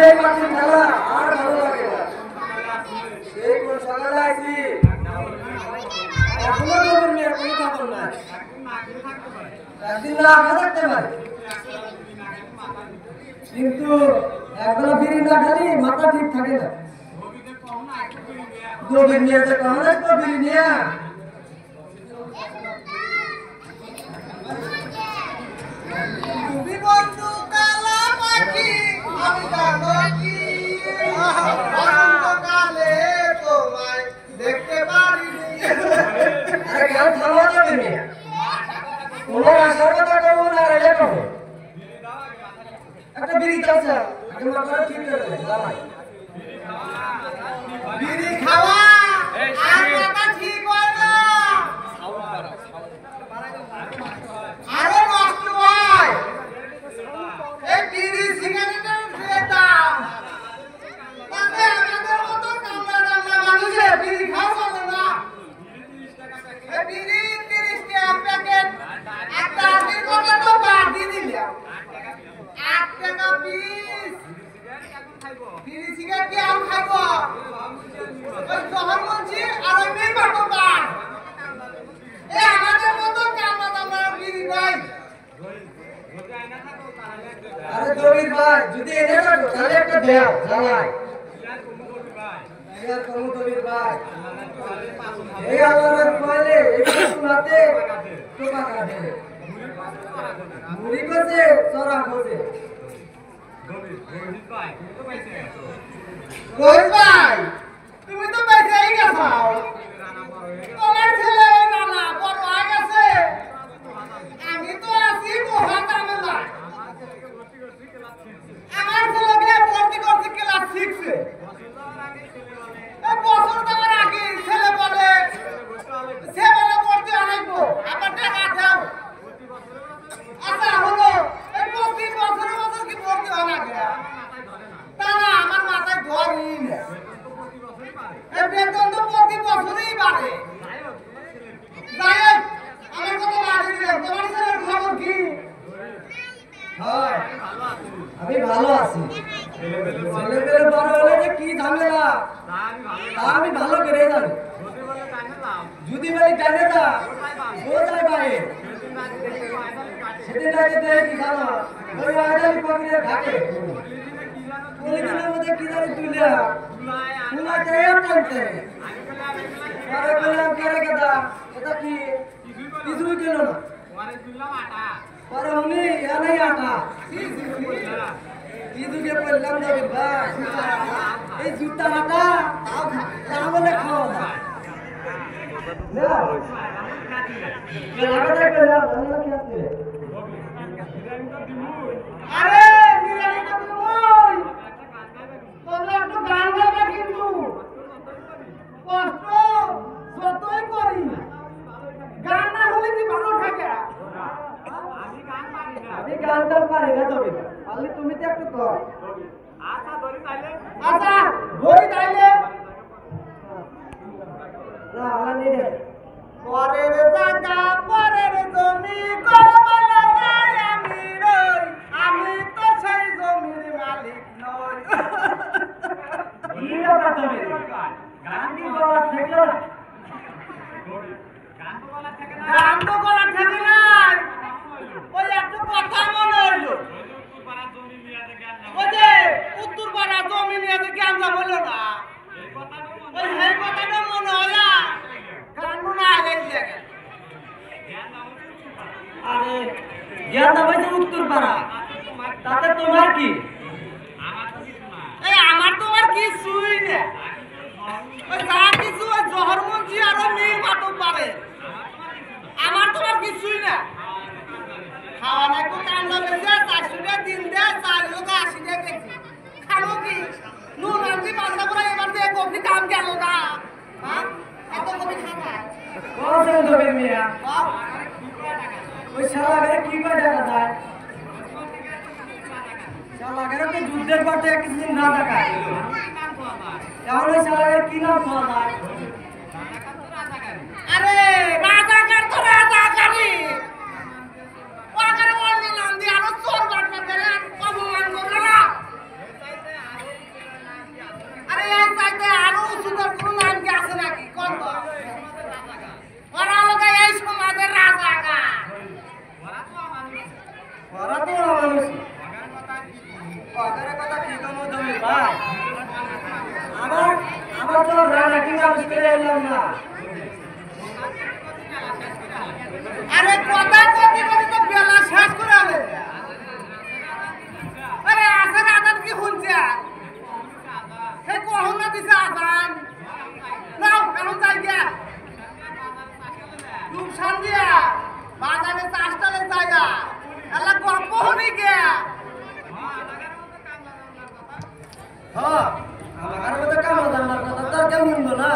এই মাঠের খেলা আর ভালো লাগে না। সেই কোন সকালে আইছি এখনো খবর নেই, কোনো খবর নাই। একদিন না আগে থাকতে পারে, কিন্তু একবেলা বিড়ি না খালি মাথা ঠিক থাকে না। গভীর নিয়ে যে কখন আসবো বিড়ি নিয়ে তুমি বন্ধু কালা পাখি আমি জানো কি কালে তোমায় দেখতে পারিনি। আরে গান থামা যাবে না, কোনো আসার কথা কবো না রেলে কবো। একটা বিড়ি চাচা আগে মাথাটা ঠিক করে দেয় দাঁড়ায়। বিড়ি খাওয়া আর মাথা ঠিক হয় না। আরে নষ্ট হয় এই বিড়ি সিগারেটের যে দাম, তাতে আমাদের মতো কামলা দামলা মানুষের বিড়ি খাওয়া চলে না। এই বিড়ি 30 টাকা প্যাকেট, একটা আটির কথা তো বাদ দিয়ে দিলাম, 8 টাকা পিস। বিড়ি সিগারেট কি আম খাইবো? ওই জহর মঞ্চি আর ওই মেয়ে বাটো পান। এই আমাদের মতো কামলা দামলা বিড়ি নাই। আরে জমির ভাই যদি এনে রাখো তাহলে একটা দেও জ্বালায়। ইয়ার কোন জমির ভাই এই আল্লাহর কইলে এই সুনাতে তোবা কাটে মুড়ি কইছে চরা কইছে। কই ভাই তুমি তো বেঁচেই গেছো, তোমার ছেলে নানা বড় হয়ে গেছে, আমি তো আছি মহা ঝামেলা। আমার ছেলেকে ভর্তি করছি ক্লাস 6-এ। বছর দেওয়ার আগে ছেলে বলে ভর্তি আনাইবো, আমার টাকা দাও। আচ্ছা হলো এই 25 বছরের বছর কি ভর্তি হওয়া লাগে? তা না, আমার মাথায় ধরেই না। এই বেতন তো প্রতি বছরই বাড়ে। যাই হোক, আমার কথা বাড়ি দিলাম, তোমার ছেলের খবর কি? হয় আমি ভালো আছি। ছেলেদের বড় হলে যে কি ঝামেলা তা আমি ভালো করে জানি। যদি বলি টানে যা কোথায় পায়ে সেদিন আগে দেখি জানো ওই আজালি পকেটে ঘাটে পলিথিনের মধ্যে কি জানি তুলে তুলাতে টানতে পরে বললাম কে রেখে দা এটা কি কিছুই কেন না পরে উনি এনে আটা কি দুগে বললাম দেবেন ভাই এই জুতা আটা তাও বলে খাওয়া যায় না লাগাতে গেলে ভালো কি আছে। আরে নিরালি তো তুই তোমরা একটু গান গাবে, কিন্তু কষ্ট যতই করি গান না হলে কি ভালো থাকে? আমি গানটা পারি না তবে পারলে তুমি তো একটু কর। আচ্ছা ধরি তাইলে না আলা নেই রে পরের জায়গা পরের জমি করবলা যাই আমি রই, আমি তো সেই জমির মালিক নই। কি ব্যাপার তবে গান কি বলা থাকলো না গান তো করা থাকে নাই, ওই একটু কথা মনে হইলো, ওই যে উত্তর পাড়া জমি নিয়ে যে জ্ঞানটা বললো না, ওই সেই কথাটা মনে হলো গান মনে আগে জায়গা। আরে জ্ঞান না ভাই উত্তর পাড়া তাতে তোমার কি? এই আমার তো আর কিছুই না, ওই যা কিছু ওই জহর মঞ্চি আর ওই নীল বাটক পারে, আমার তো আর কিছুই না। খাওয়া নাই কো কান্দা বেজে 400 টাকা দিন দে, 4 লোক 80 টাকা দেখছি খাবো কি? নুন আনছি পান্তা করে, এবার যে কফি দাম গেল না, হ্যাঁ এত কফি খাবা কোন তবে মিয়া ওই শালারে কি করে টাকা দেয়? শালারে তো যুদ্ধের পথে কিছুদিন না দেখায় তাহলে শালারে কি নাম পাওয়া যায়? আরে রাজাকার তো রাজাকারই, ওখানে অন্য নাম দিয়ে আরো চোর বাটপার করে অপমান করলো না। বাজারের কথা কি কমো তুমি ভাই আমার আমার তো রানা কি কাজ করে এলাম না আরে কথা কতি কতি তো বেলা শেষ করে আলে আরে আসেন আদান কি শুনছে হে কখন না দিছে আদান নাও এখন যাই গিয়া রূপসান দিয়া বাজারে চাষটালে জায়গা এলা গল্প হবি গিয়া হ্যাঁ আমার মতো কামাল দামার কথা তো কেমন না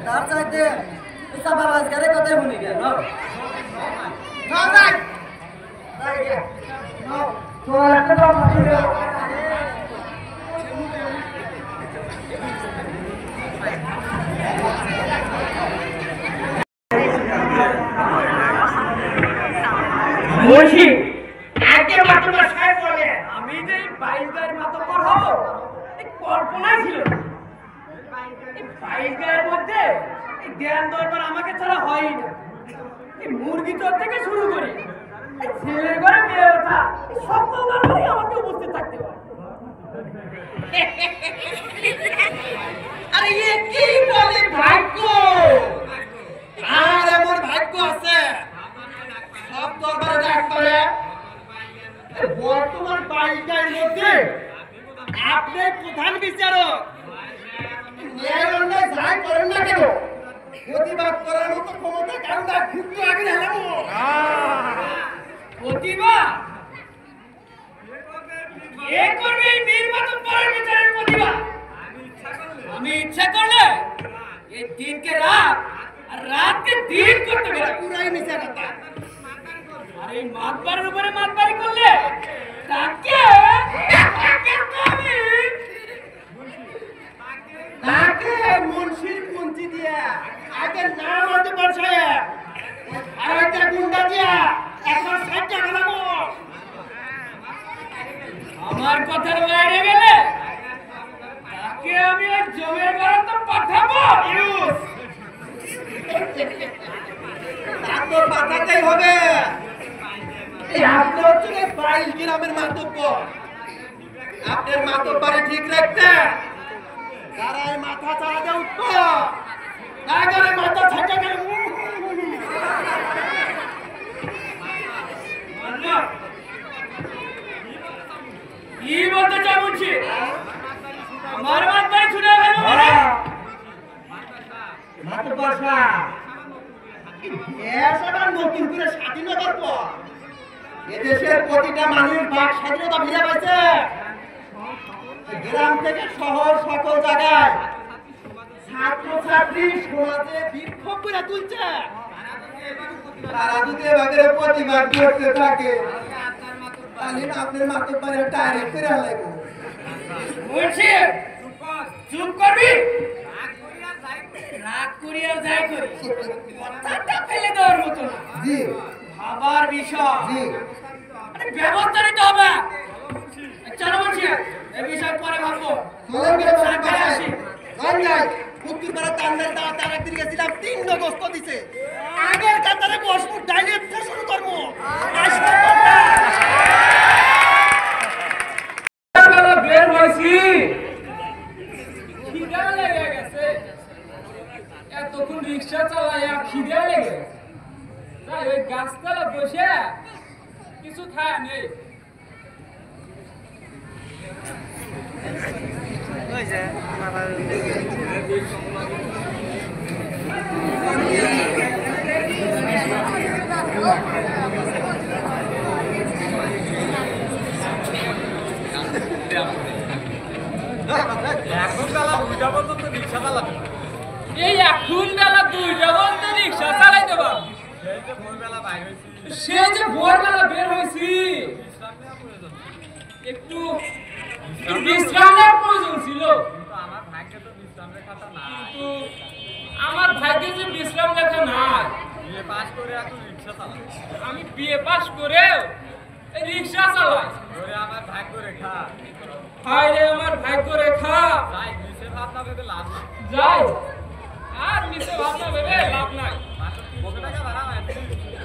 তার চাইতে সাবা বাজারের কথাই শুনি গেল না যাই তাই গে নাও তো একটা বাবা ছিল বলছি আগে মাতব্বর সাহেব বলে আমি যে 22 গায়ের মাতব্বর হব এই কল্পনাই ছিল না। এই 22 গায়ের মধ্যে এই জ্ঞান দরবার আমাকে ছাড়া হয়ই না। এই মুরগি চোর থেকে শুরু করে এই ছেলের ঘরে মেয়ে ওঠা এই সকল দরবারই আমাকে উপস্থিত থাকতে হয়। আরে এ কি বলে ভাগ্য আর এমন ভাগ্য আছে সব দরবারে দেখ করে বর্তমান 22 গায়ের মধ্যে আপনি প্রধান বিচারক ন্যায় অন্যায় যাই করেন না কেন প্রতিবাদ করার মতো ক্ষমতা কারণ তার খুব আগে হেলাবো প্রতিবাদ কে করবে এই বীর মাতব্বরের বিচারের প্রতিবাদ? আমি ইচ্ছা করলে এই দিনকে রাত আর রাতকে দিন করতে পারি। পুরাই মিশা কথা আর এই মাতবারের উপরে মাতবারি করলে তাকে তাকে মুন্সির পুঞ্জি দিয়া আগে নাম হতে পারছে আর একটা গুন্ডা দিয়া একবার সাইডটা গেলামো আমার কথার বাইরে গেলে তাকে আমি ওই জমের গরম পাঠাবো। তা তো পাঠাতেই হবে এই আপনি হচ্ছেন 22 গ্রামের মাতব্বর আপনার মাতব্বরে ঠিক রাখতে তারা এই মাথা চাড়া দিয়ে উঠবো না করে মাথা ছাটা গেল কি বলতে চাই বলছি আমার মাতবারি ছুটে গেল মাতব্বর সাহেব এসবার নতুন করে স্বাধীনতার পর এদেশের প্রতিটা মানুষ বাক স্বাধীনতা ফিরে পাইছে গ্রাম থেকে শহর সকল জায়গায় ছাত্র ছাত্রী সমাজে বিক্ষোভ করে তুলছে তারা যদি এভাবে প্রতিবাদ করতে থাকে তাহলে আপনার মাতব্বরের ডাইরেক্ট করে লাগবে বলছি চুপ করবি রাগ করি আর যাই করি কথাটা ফেলে দেওয়ার মতো না জি ভাবার বিষয় জি আরে ব্যবস্থা নিতে হবে। চলো বলছি এই বিষয় পরে ভাববো। আসি উত্তরপাড়া তান্ডার দাওয়া তার একদিন গেছিলাম 3 নগস্ত দিছে আগের কাতারে বসবো ডাইরেক্ট শুরু করবো বের হয়েছি খিদা লেগে গেছে এতক্ষণ রিক্সা চালাইয়া খিদা লেগে গেছে তাই ওই গাছতলা বসে কিছু খায় নেই এই এখন বেলা 2টা পর্যন্ত রিক্সা চালাইতে পারবো সে যে ভোরবেলা বের হয়েছি একটু বিশ্রামের প্রয়োজন ছিল কিন্তু আমার ভাগ্যে যে বিশ্রাম লেখা নাই আমি বিএ পাস করে রিক্সা চালাই হায় রে আমার ভাগ্য রেখা যাই আর মিশে ভাবনা ভেবে লাভ নাই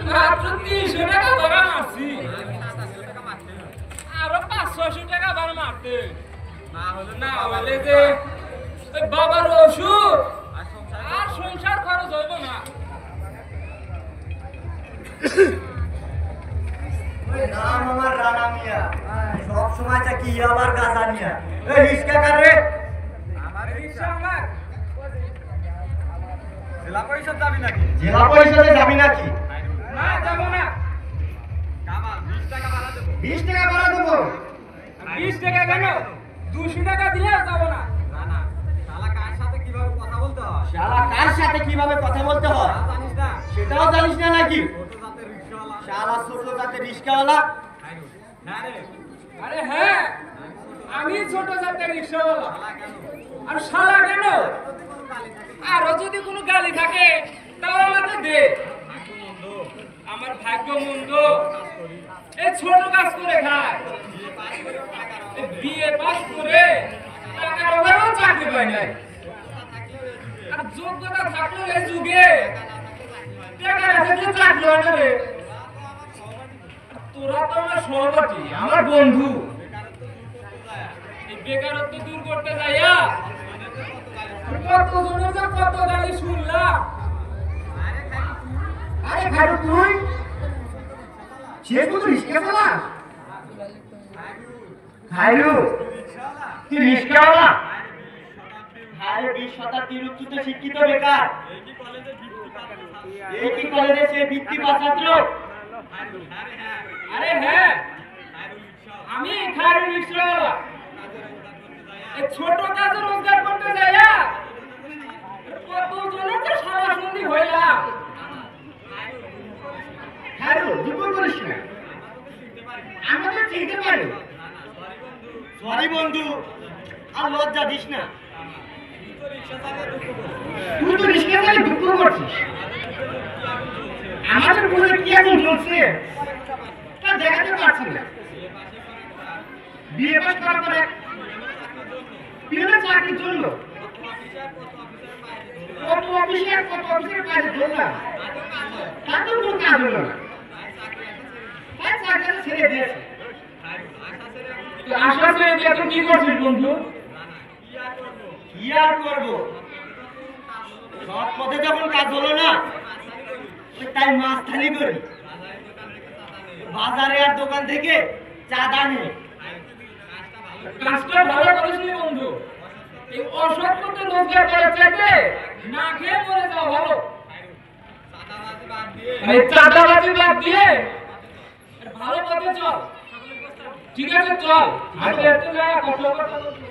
মাত্র 300 টাকা ভাড়া মারছি 500 টাকা ভাড়া মারতে না হলে যে ওই বাবার ওষুধ আর সংসার খরচ হইব না। নাম আমার রানা মিয়া, সব সময় থাকি আবার গাজা নিয়া। এই রিস্কা কার রে? আমার রিকশা আমার জেলা পরিষদ যাবি নাকি? জেলা পরিষদে যাবি নাকি? না যাবো না। কামাল 20 টাকা ভাড়া দেব। 20 টাকা ভাড়া দেবো। 20 টাকা কেন? 200 টাকা দিয়ে যাবো না। না না, শালা কার সাথে কিভাবে কথা বলতে হয় শালা কার সাথে কিভাবে কথা বলতে হয় তা জানিস না? সেটাও জানিস না নাকি? ছোট জাতের রিক্সাওয়ালা। শালা ছোট জাতের রিস্কাওয়ালা। হ্যাঁ রে, আরে হ্যাঁ, আমি ছোট জাতের রিকশাওয়ালা। শালা কেন? আর শালা কেন? কোনো গালি থাকে না। আরো যদি কোনো গালি থাকে তাও আমাকে দে। আমার ভাগ্য মন্দ, এই ছোট কাজ করে খায়। এই বিয়ে পাস করে টাকার অভাবেও চাকরি পাই নাই। আর যোগ্যতা থাকলেও এই যুগে টাকা না থাকলে চাকরি হয় না রে। তোরা তো আমার সহপাঠী, আমার বন্ধু। এই বেকারত্ব দূর করতে যাইয়া কত জনের যে কত গালি শুনলাম। আরে খাইরু তুই সে তো রিস্কা চালা। খাইরু তুই রিস্কাওয়ালা? আরে 20 শতাব্দীর উচ্চতে শিক্ষিত বেকার। এই কি কলেজে সে বৃত্তি পাওয়া ছাত্র? আরে হ্যাঁ, আমি খাইরুল রিকশাওয়ালা। এই ছোট কাজে রোজগার করতে যাইয়া কত জনের যে সারাসন্ধি হইলাম। খাইরু দুপুর করিস না, আমাদের চিনতে পারি। সরি বন্ধু, আর লজ্জা দিস না। তুই তো রিস্কা চালিয়ে দুঃখ করছিস। আমাদের বলে কি এখন চলছে তা দেখাতে পারছি না। বিয়ে পাস করার পরে পিএনের চাকরির জন্য কত অফিসের কাজে ধরলাম, তাতেও কোনো কাজ হলো না। তাই চাকরিটা ছেড়ে দিয়েছে। তো আশা ছেড়ে দিয়ে তুই কি করছিস বন্ধু? কি আর করবো, সব পথে যখন কাজ হলো না তাই মাছ থালি করি। বাজারে আর দোকান থেকে চাঁদা নেই। কাজটা ভালো করিসনি বন্ধু। এই অসৎ পথে রোজগার করার চাইতে না খেয়ে মরে যাওয়া ভালো। চাঁদাবাজি বাদ দিয়ে এই চাঁদাবাজি বাদ দিয়ে ভালো পথে চল। ঠিক আছে চল, হাঁটতে হাঁটতে যা, কষ্ট করতে করতে।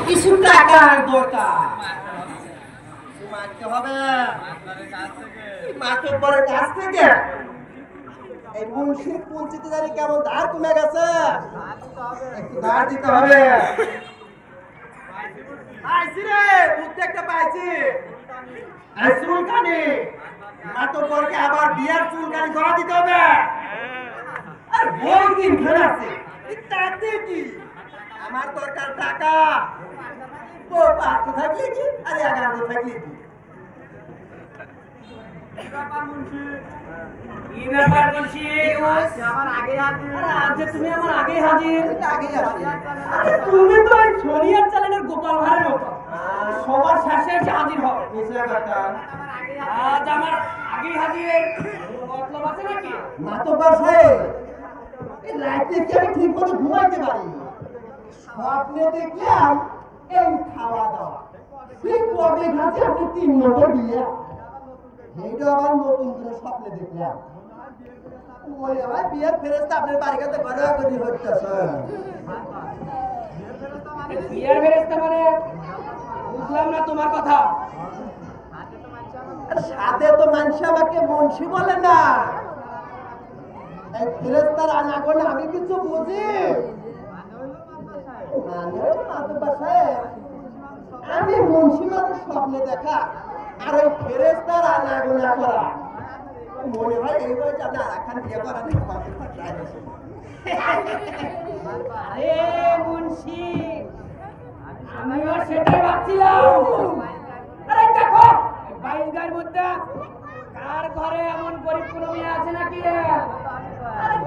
কিছু টাকার দরকার, মারতে হবে আপনাদের কাছ থেকে মাতব্বরের কাছ থেকে। এই মুন্সির পঞ্চিতে জানি কেমন ধার কমে গেছে, একটু ধার দিতে হবে। পাইছি রে, বুঝতে একটা পাইছি। আর চুলকানি, মাতব্বরকে আবার বিয়ার চুলকানি ধরা দিতে হবে। আর বই দিন ফেলে আছে, তাতে কি আমার দরকার টাকা। ও 500 থাকলে কি আর 1100 থাকলে কি? কি ব্যাপার বলছি? আমার আগে হাজির। আরে আজ যে তুমি আমার আগেই হাজির। আগেই আসি। আরে তুমি তো এই শরিয়ার চালানের গোপাল ভাঁড়ের মতো সবার শেষে এসে হাজির হও। মিশা কথা। আজ আমার আগেই হাজির মতলব আছে নাকি? মাতব্বর সাহেব, এই রাতে কি আমি ঠিক মতো ঘুমাইতে পারি? স্বপ্নে দেখলাম এই খাওয়া দাওয়া, সেই কবে ঘাটে আপনি 3 নম্বর বিয়ে। এইটা আবার নতুন করে স্বপ্নে দেখলাম। ওই আমার বিয়ের ফেরেস্তা আপনার বাড়ি কাছে গড়াগড়ি হচ্ছে। বিয়ার ফেরেশতা মানে বুঝলাম না তোমার কথা। সাথে তো মানুষ আমাকে মুন্সি বলে না। এই ফেরেস্তার আনা করলে আমি কিছু বুঝি। আমি মুন্সি মানুষ স্বপ্নে দেখা আর ওই ফেরেস্তার আনা গোনা করা, মনে হয় এই বয়সে আপনি আরাখান বিয়ে করা আরে মুন্সি, আমিও সেটাই ভাবছিলাম। আরে দেখো 22 গায়ের মধ্যে কার ঘরে এমন গরিব কোনো মেয়ে আছে নাকি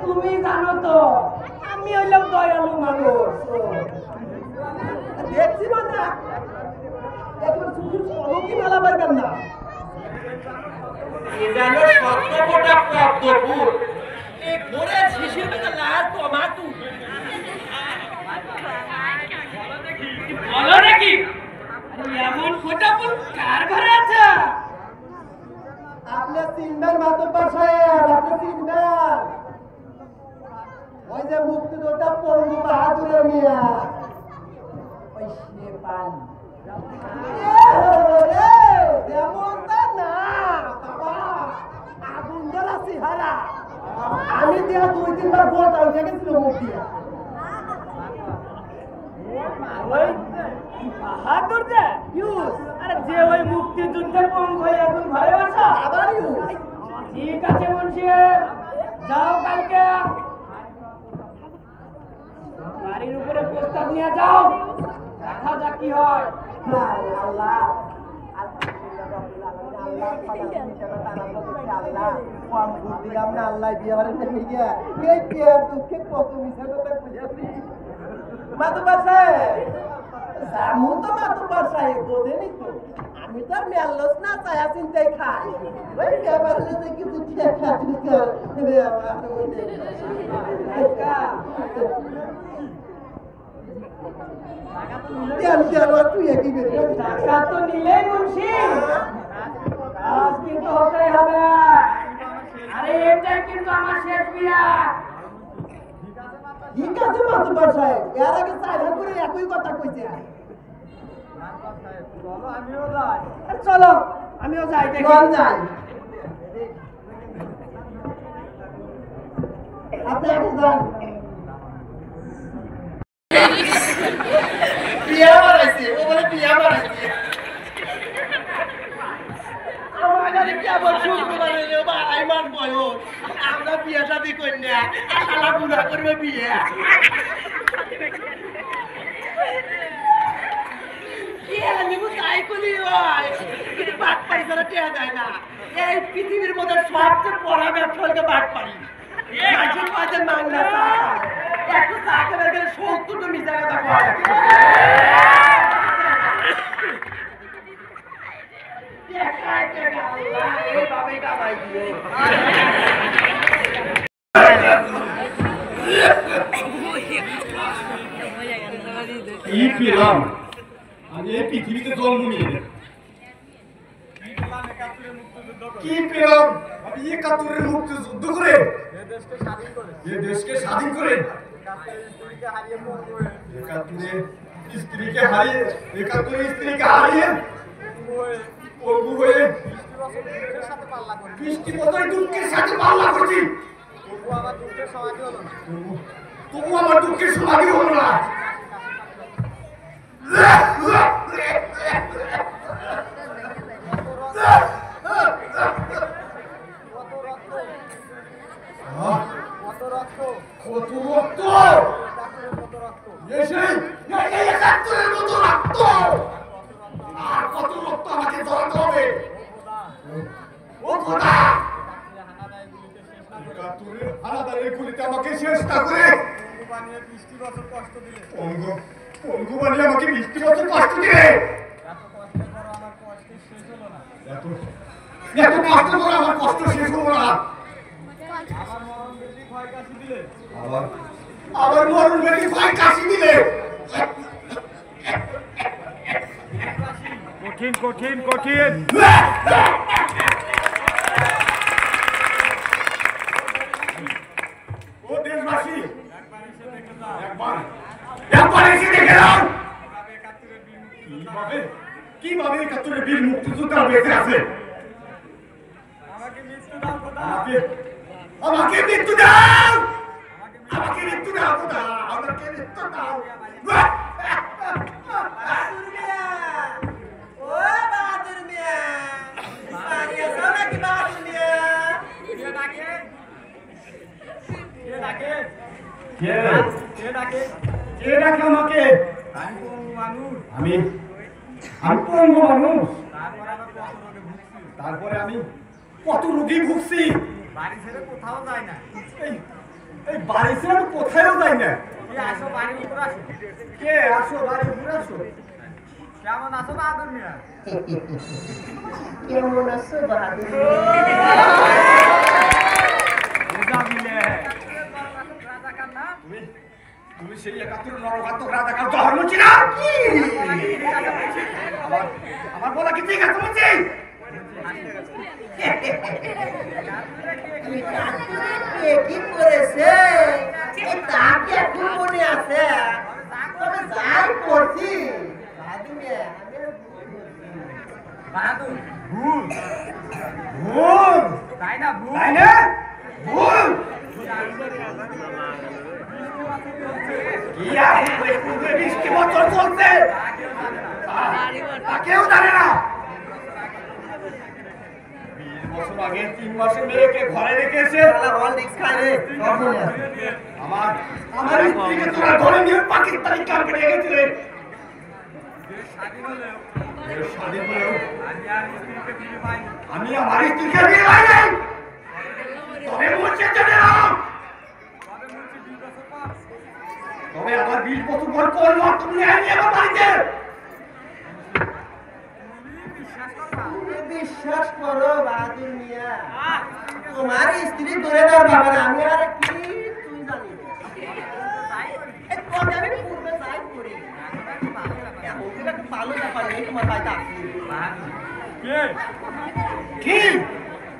তুমি জানো তো আমি হইলাম দয়ালু মানুষ। দেখছি মানে একবার চোখের পলকই মেলা পারবেন না। এ যেন সত্যটা পদ্মফুল, এই ভোরে শিশির বেলা লাল টমাটো। বলো নাকি এমন ফোটা ফুল কার ঘরে আছে? আপনি চিনবেন মাতব্বর সাহেব, আপনি চিনবেন ওই যে মুক্তিযোদ্ধা পঙ্গু বাহাদুরের মিয়া, ওই শেপাল। তেমনটা না বাবা, আগুন ধরা চেহারা। আমি দেয়া 2-3 বার গোটা উঠে গেছিল মুখ দিয়া। ওই বাহাদুর যে আরে যে ওই মুক্তিযুদ্ধের পঙ্গ হয়ে এখন ঘরে আসা। আবার ঠিক আছে মুন্সি, যাও কালকে গাড়ির উপরে প্রস্তাব নিয়ে যাও, দেখা যাক কি হয়। আল্লাহ আল্লাহ বিহারে থেকে গিয়া এই বিয়ার দুঃখে কত মিশা কথা বুঝাবি। মাতব্বর সাহেব জামু তো মাতব্বর সাহেব বোঝেনি তো, আমি তো আর মেলস না চায়া চিন্তাই খাই। ওই ব্যাপারে যদি কিছু ঠেকা ঠুকা তুই একই টাকা তো নিলেই মুন্সি, কাজ কিন্তু হতেই হবে। আরে এটাই কিন্তু আমার শেষ বিয়া। ঠিক আছে মাতব্বর সাহেব, এর আগে 4 বার করে একই কথা কইছে। চলো আমিও যাই। চলো আমিও যাই, দেখি কোন যাই আপনি আগে যান। বিয়া বাড়াইছে, ও বলে বিয়া বাড়াইছে। আমাদের কেবল শুক্রবারে বাড়াই মান বয়স, আমরা বিয়া শাদি করি না, শালা বুড়া করবে বিয়ে। এই পৃথিবীর মধ্যে সবচেয়ে বড় ব্যবসা হলো বাটপাড়ি। গাছের মাঝে মাংনা চা খায়, একটু চা খাবার গেলে 70টা মিশা কথা কয়। এইভাবেই কামাই দিও। কি পেলাম আমি এই পৃথিবীতে জন্ম নিয়ে? কি পেলাম আমি 71-এর মুক্তিযুদ্ধ করে, এ দেশকে স্বাধীন করে, 71-এ স্ত্রীকে হারিয়ে, 71-এ স্ত্রীকে হারিয়ে পঙ্গু হয়ে 20 বছর দুঃখের সাথে পাল্লা করছি। তবু আমার দুঃখের সমাধি হলো না। কত রক্ত আর কত রক্ত আমাকে ঝরাতে হবে। ও খোদা, 71-এর হানাদারের গুলিতে আমাকে শেষ না করে পঙ্গু বানিয়ে আমাকে 20 বছর কষ্ট দিলে। এত কষ্ট করে আমার কষ্ট শেষ হলো না। আবার মরণ বেশি ভয় কাশি দিলে। কঠিন কঠিন কঠিন। ও দেশবাসী, একবার এসে দেখে নাও কিভাবে 71-এর বীর মুক্তিযোদ্ধা বেঁচে আছে। আমাকে মৃত্যু দাও খোদা, আমাকে মৃত্যু দাও, আমাকে মৃত্যু দাও খোদা, আমাকে মৃত্যু দাও। বাহাদুর মিয়া, ও বাহাদুর মিয়া, পারিয়া যাও নাকি বাহাদুর মিয়া? কে ডাকে আমাকে? আমি পঙ্গু মানুষ। তারপরে আমি কত রোগী ভুগছি, বাড়ি ছেড়ে কোথাও যায় না। এই বাড়ি ছেড়ে আমি কোথায়ও যাই না। কি আসো বাড়ির উপর আসো। কে আসো বাড়ি ঘুরে আসো? কেমন আছো বাহাদুর মিয়া? কেমন আছো বাহাদুর? যা মিলে রাজাকার না তুমি সেই ৭১ নরঘাতক রাজাকার জহরমুচি না? আমার বলা কি ঠিক আছে মুচি? কি করেছে তা কি এখন মনে আছে? তবে যাই করছি বাহাদুর ভুল ভুল তাই না ভুল তাই না? ভুল কি আর বৃষ্টি বছর চলছে তা কেউ জানে না। 20 বছর আগে 3 মাসের মেয়েকে ঘরে রেখে এসে আমার আমার স্ত্রীকে তোরা ধরে নিয়ে পাকিস্তানি কার্পেটে গেছিলে। স্বাধীন হলেও আমি আমার স্ত্রীকে বিয়ে পাইনি। তবে মুছে চলে এলাম। তবে আমার 20 বছর পর কোন লোক তুমি আইনি আমার বাড়িতে? বিশ্বাস করো বাহাদুর মিয়া, তোমার স্ত্রী ধরে দাও বাবা, আমি আর কি তুই জানি আমি পূর্বে যাই করি ভালো ব্যাপার নেই তোমার বাড়িতে আসি। কে কি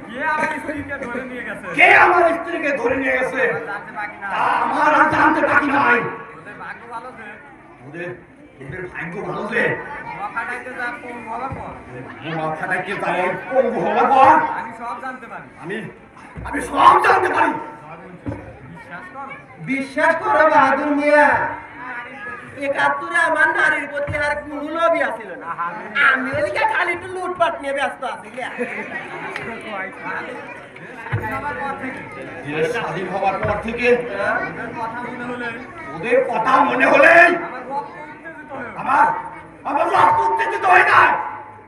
কে আমার স্ত্রীকে ধরে নিয়ে গেছে কে আমার স্ত্রীকে ধরে নিয়ে গেছে জানতে বাকি না তা আমার আর জানতে বাকি নাই। ওদের ভাগ্য ভালো যে ওদের ওদের ভাগ্য ভালো যে মখাটাইতে যা কোন হওয়ার পর মাথাটাকে তাই পঙ্গু হওয়ার পর আমি সব জানতে পারি আমি আমি সব জানতে পারি। বিশ্বাস কর বিশ্বাস করো বাহাদুর মিয়া, ৭১ আমার নারীর প্রতি আর কোন লোভই আছিল না। আমি ওদিকে খালি একটু লুটপাট নিয়ে ব্যস্ত আছি। দেশ স্বাধীন হওয়ার পর থেকে ওদের কথা মনে হলে ওদের কথা মনে হলে আমার রক্ত উত্তেজিত হয় আমার রক্ত উত্তেজিত হয় না।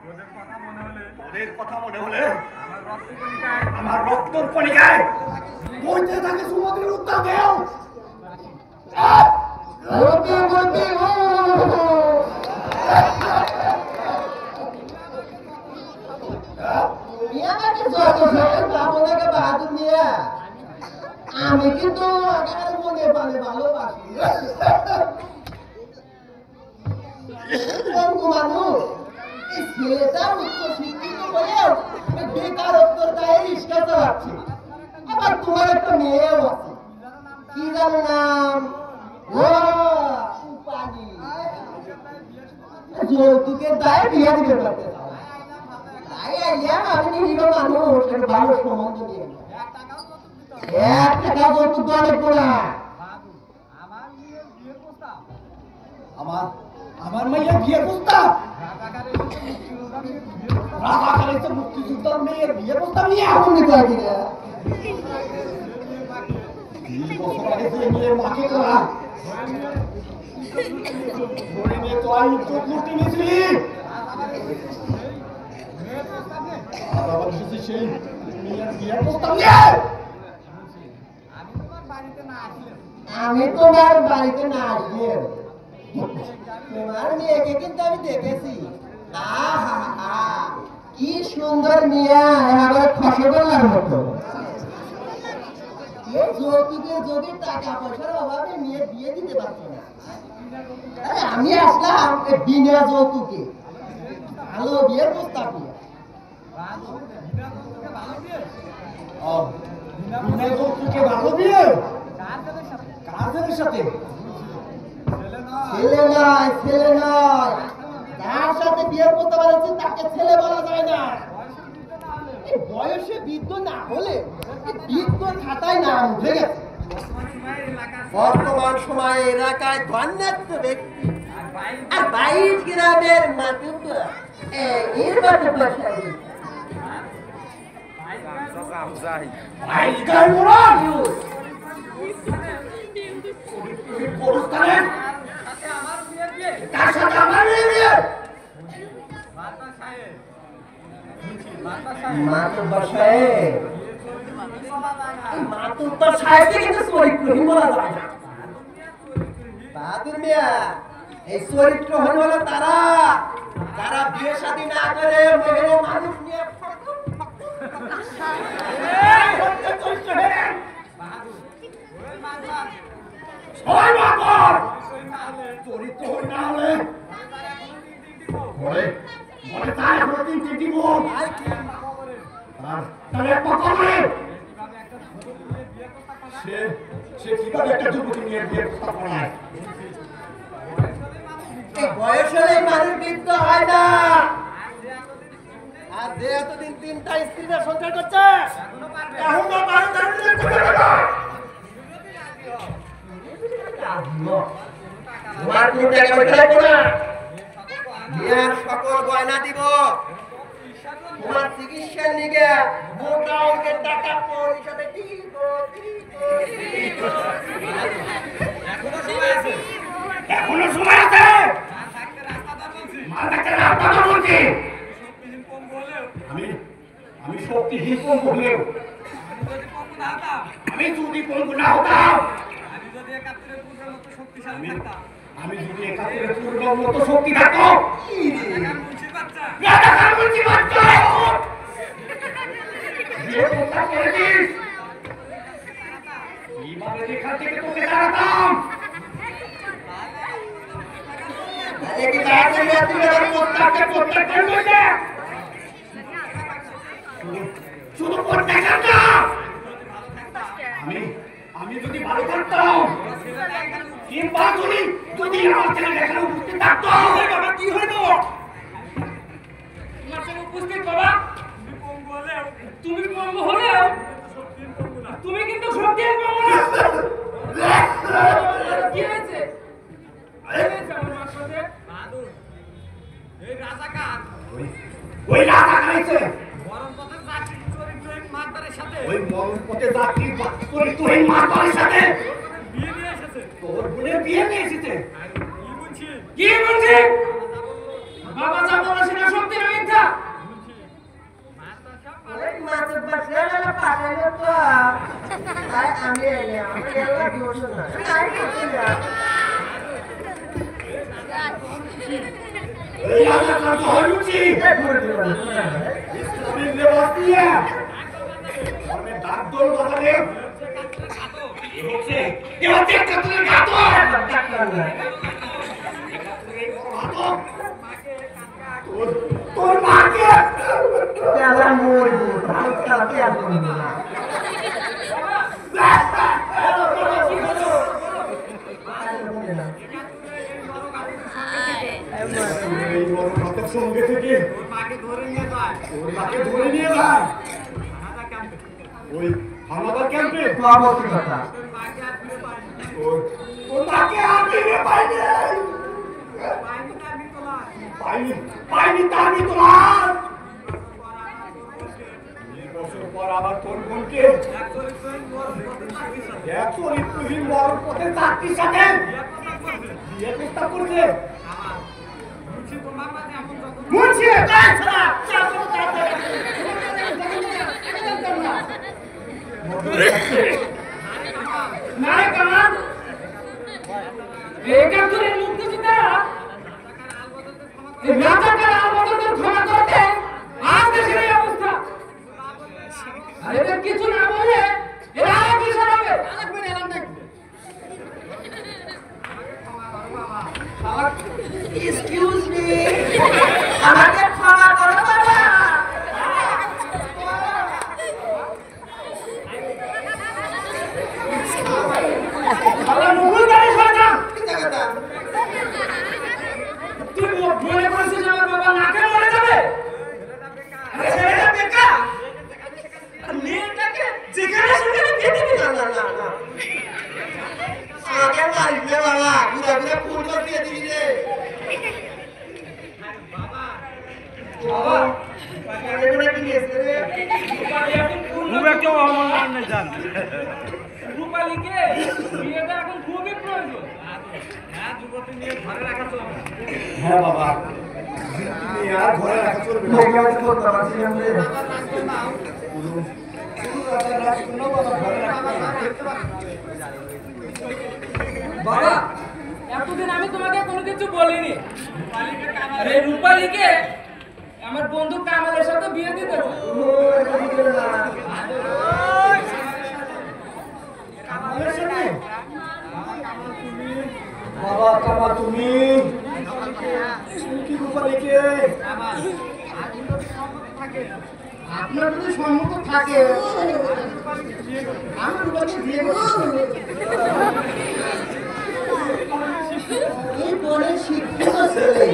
ওদের কথা মনে হলে ওদের কথা মনে হলে আমার রক্ত কণিকায় আমার রক্তর কণিকায় বইতে থাকে সমুদ্রের উত্তাপ ঢেউ। বাহাদুর মিয়া, আমি কিন্তু মনে পালে ভালোবাসি মানুষ। ছেলেটা উচ্চ শিক্ষিত হয়েও বেকারত্বর গায়ে রিক্সা চালাচ্ছে। আবার তোমার একটা মেয়েও আছে, কি জানো নাম? যৌতুকের দায়ে বিয়ে দিতে পারতে তাই আইয়া আমি নিরীহ মানুষ ভালো সম্বন্ধ দিয়ে 1 টাকা যৌতুক দলে পড়া আমার মেয়ের বিয়ের প্রস্তাব আমার আমার মাইয়া বিয়ে প্রস্তাব রাজাকারের তো মুক্তিযোদ্ধার মেয়ের বিয়ে প্রস্তাব নিয়ে এখন নিতে পারি না। 20 বছর আগে যে মেয়ের মাকে করা ধরে নিয়ে তো আমি চোখ লুটি নিয়েছিলি। আর আবার এসেছি সেই মেয়ের বিয়ে প্রস্তাব নিয়ে। আমি তোমার বাড়িতে না আসলে তোমার মেয়েকে কিন্তু আমি দেখেছি। কি সুন্দর মেয়ে, আবার খসগোল্লার মতো। যৌতুকে যদি টাকা পয়সার অভাবে মেয়ে বিয়ে দিতে পারছো না, আমি আসলাম বিনা যৌতুকে ভালো বিয়ের প্রস্তাব নিয়ে। বিনা যৌতুকে ভালো বিয়ে কাজের সাথে? ছেলে নয়, ছেলে নয়, যার সাথে বিয়ে করতে পারছি তাকে ছেলে বলা যায় না। বয়সে বৃদ্ধ না হলে বৃদ্ধ খাতায় নাম উঠে গেছে। বর্তমান সময়ে এলাকায় ধন্যাত্ম ব্যক্তি আর 22 গ্রামের মাতুব্বর এর বাড়ি বসাই তার সাথে আমার বিয়ে মাতুব্বর সাহেব মাতুব্বর সাহেবকে কিন্তু চরিত্রহীন বলা যায় না। বাহাদুর মিয়া, এই চরিত্রহীন হলো তারা যারা বিয়ে শাদী না করে মেয়ে মানুষ নিয়ে চরিত্রহীন না হলে বলে বলে তার এখনো 3টি দিব আর তাহলে একটা করবে সে কিভাবে একটা যুবতী নিয়ে বিয়ে প্রস্তাব করায়? এই বয়স হলে মানুষ বৃদ্ধ হয় না। আর যে এতদিন 3টা স্ত্রীতে সংসার করছে এখনো পারে তোমার 3 টাকা পয়সা লাগবে না, বিয়ার সকল গয়না দিব, তোমার চিকিৎসার নিগে মোটা অঙ্কের টাকা পরিশোধে দিব। এখনো সময় আছে। রাস্তা বলছি আমি শক্তিহীন কম হলেও আমি যদি পঙ্গু না হতাম, আমি যদি 71 পূর্বের মতো শক্তি থাকতো, রাজাকার বলছি বাচ্চা বিয়ে প্রস্তাব করেছিস কিভাবে এখান থেকে তোকে দাঁড়াতাম? কি বাহাদুর মিয়া তুমি আমার প্রস্তাবকে প্রত্যাখ্যান করলে? শুধু প্রত্যাখ্যান না, আমি যদি ভালো থাকতাম কিংবা যদি আমার ছেলে এখানে উপস্থিত থাকতো, বাবা কি হইতো? তোমার সঙ্গে উপস্থিত বাবা, তুমি পঙ্গু হলেও তুমি কিন্তু সত্যিই পঙ্গু না। কি হয়েছে? ওই রাজা খাইছে ওই মরণ পথে যাত্রী চরিত্রহীন মাতার সাথে তোর বোনের বিয়ে নিয়ে এসেছে। কি বলছি? বাবা যা বলে সেটা সত্যি না মিথ্যা? ওই মাতুব্বর ছেলেরা পাঠাইল তো, তাই আমি এলাম। আমি এলাম দোষ না, তাই করতে না। এই রাজা কাজ হইছি ইসলামী লেবাস দিয়ে আমি দাঁতল বাজারে হচ্ছে কাতুরের ঘাতক তোর মাকে তেলা মরবো, ভালো তেলা তেল করবো না। এই বড় ঘাতক সঙ্গে থেকে ওর মাকে ধরে নিয়ে যায় ওই হানাদার ক্যাম্পে। কথা ওর মাকে আর ফিরে পাইনি পাইনি তা আমি তোলার 20 বছর পর আবার তোর বোনকে এক চরিত্রহীন বড় পথে চাকরির সাথে বিয়ে প্রস্তাব করছে। মুন্সি নারে কামান, একাত্তরের মুক্তিযোদ্ধারা এই রাজাকার আলবদরদের ক্ষমা করতে আজ দেশের এই অবস্থা। আর এদের কিছু না বলে এরা আরো কি শোনাবে? এক্সকিউজ মি, আমাকে ক্ষমা করো বাবা। বাবা মুঘল গাড়ি সরকার, কথা তুই মনে করছিস আমার বাবা নাকে মরে যাবে? আরে ছেলেটা বেকার, আর মেয়েটাকে যেখানে সেখানে বিয়ে দিবি? না না না না, আগে মারিস না বাবা, বুড়া বুড়া ফোন করে দিয়ে দিবি রে বাবা। এগুলো কি নিয়েছে রে? রূপালীকে বিয়েটা এখন খুবই প্রয়োজন। হ্যাঁ বাবা, আর ঘরে রাখা চলবে না। আমি বলতে পারছি না রে। বাবা এতদিন আমি তোমাকে কোনো কিছু বলিনি আরে রূপালীকে আমার বন্ধু কামালের সাথে বিয়ে দিতে চাই। বাবা কামা তুমি কি রূপালীকে আপনার যদি সম্মত থাকে আমি রূপালীকে বিয়ে করবো। এই বলে শিক্ষিত ছেলে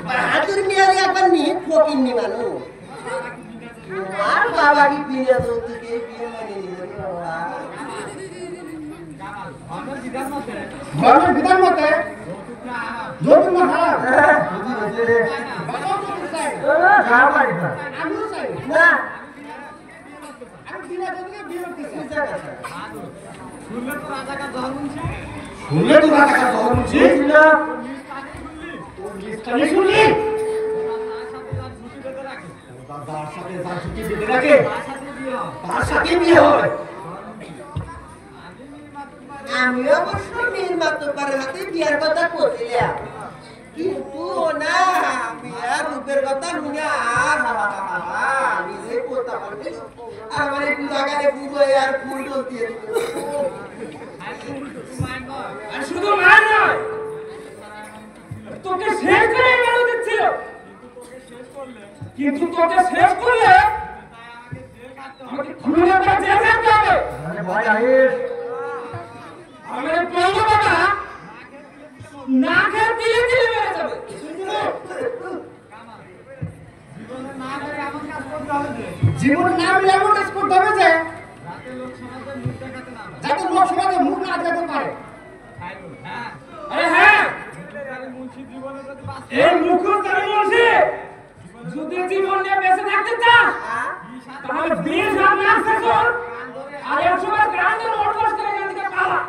বাহাদুর মিয়ারে একবার নিয়ে ফকিন্নি মানুষ আর বাবা কি বিয়ে থেকে বিয়ে মানে নিল বাবা ধর্মের বিধান মতে যৌতুক না হারাম আমিও চাই না আমি বিনা যৌতুকে বিয়ে করতে চাই। শুনলে তো রাজাকার ধর্মছি শুনলে তো রাজাকার ধর্মছি আমি শুনলি দাদার সাথে যার ছুটি বেঁধে রাখে তার সাথে বিয়ে হয়। আমি অবশ্য মেয়ের মাত্র পারে হাতে বিয়ার কথা বলছিলাম কিন্তু না বিয়ার রূপের কথা শুনে আমি যে কথা বলছি আমার একটু লাগালে পুরো আর ফুল দিয়ে দিল। আর শুধু মার নয় তোকে শেষ করে গেল দিচ্ছিল কিন্তু তোকে শেষ করলে আমাকে খুলে একটা জেল যেতে হবে। ভাই আহিস আমার প্রভু বাবা না খেয়ে দিলে দিলে মেরে যাবে। জীবন নাম এমন কাজ করতে হবে যে যাতে লোক সমাজে মুখ না দেখাতে পারে। আরে হ্যাঁ এই মুখোশধারী বলছি যদি জীবন নিয়ে বেঁচে থাকতে চাস তাহলে 20 হাত না শেষ আর 100 বার গ্রাম ধরে ওঠবস করে এখান থেকে পালা।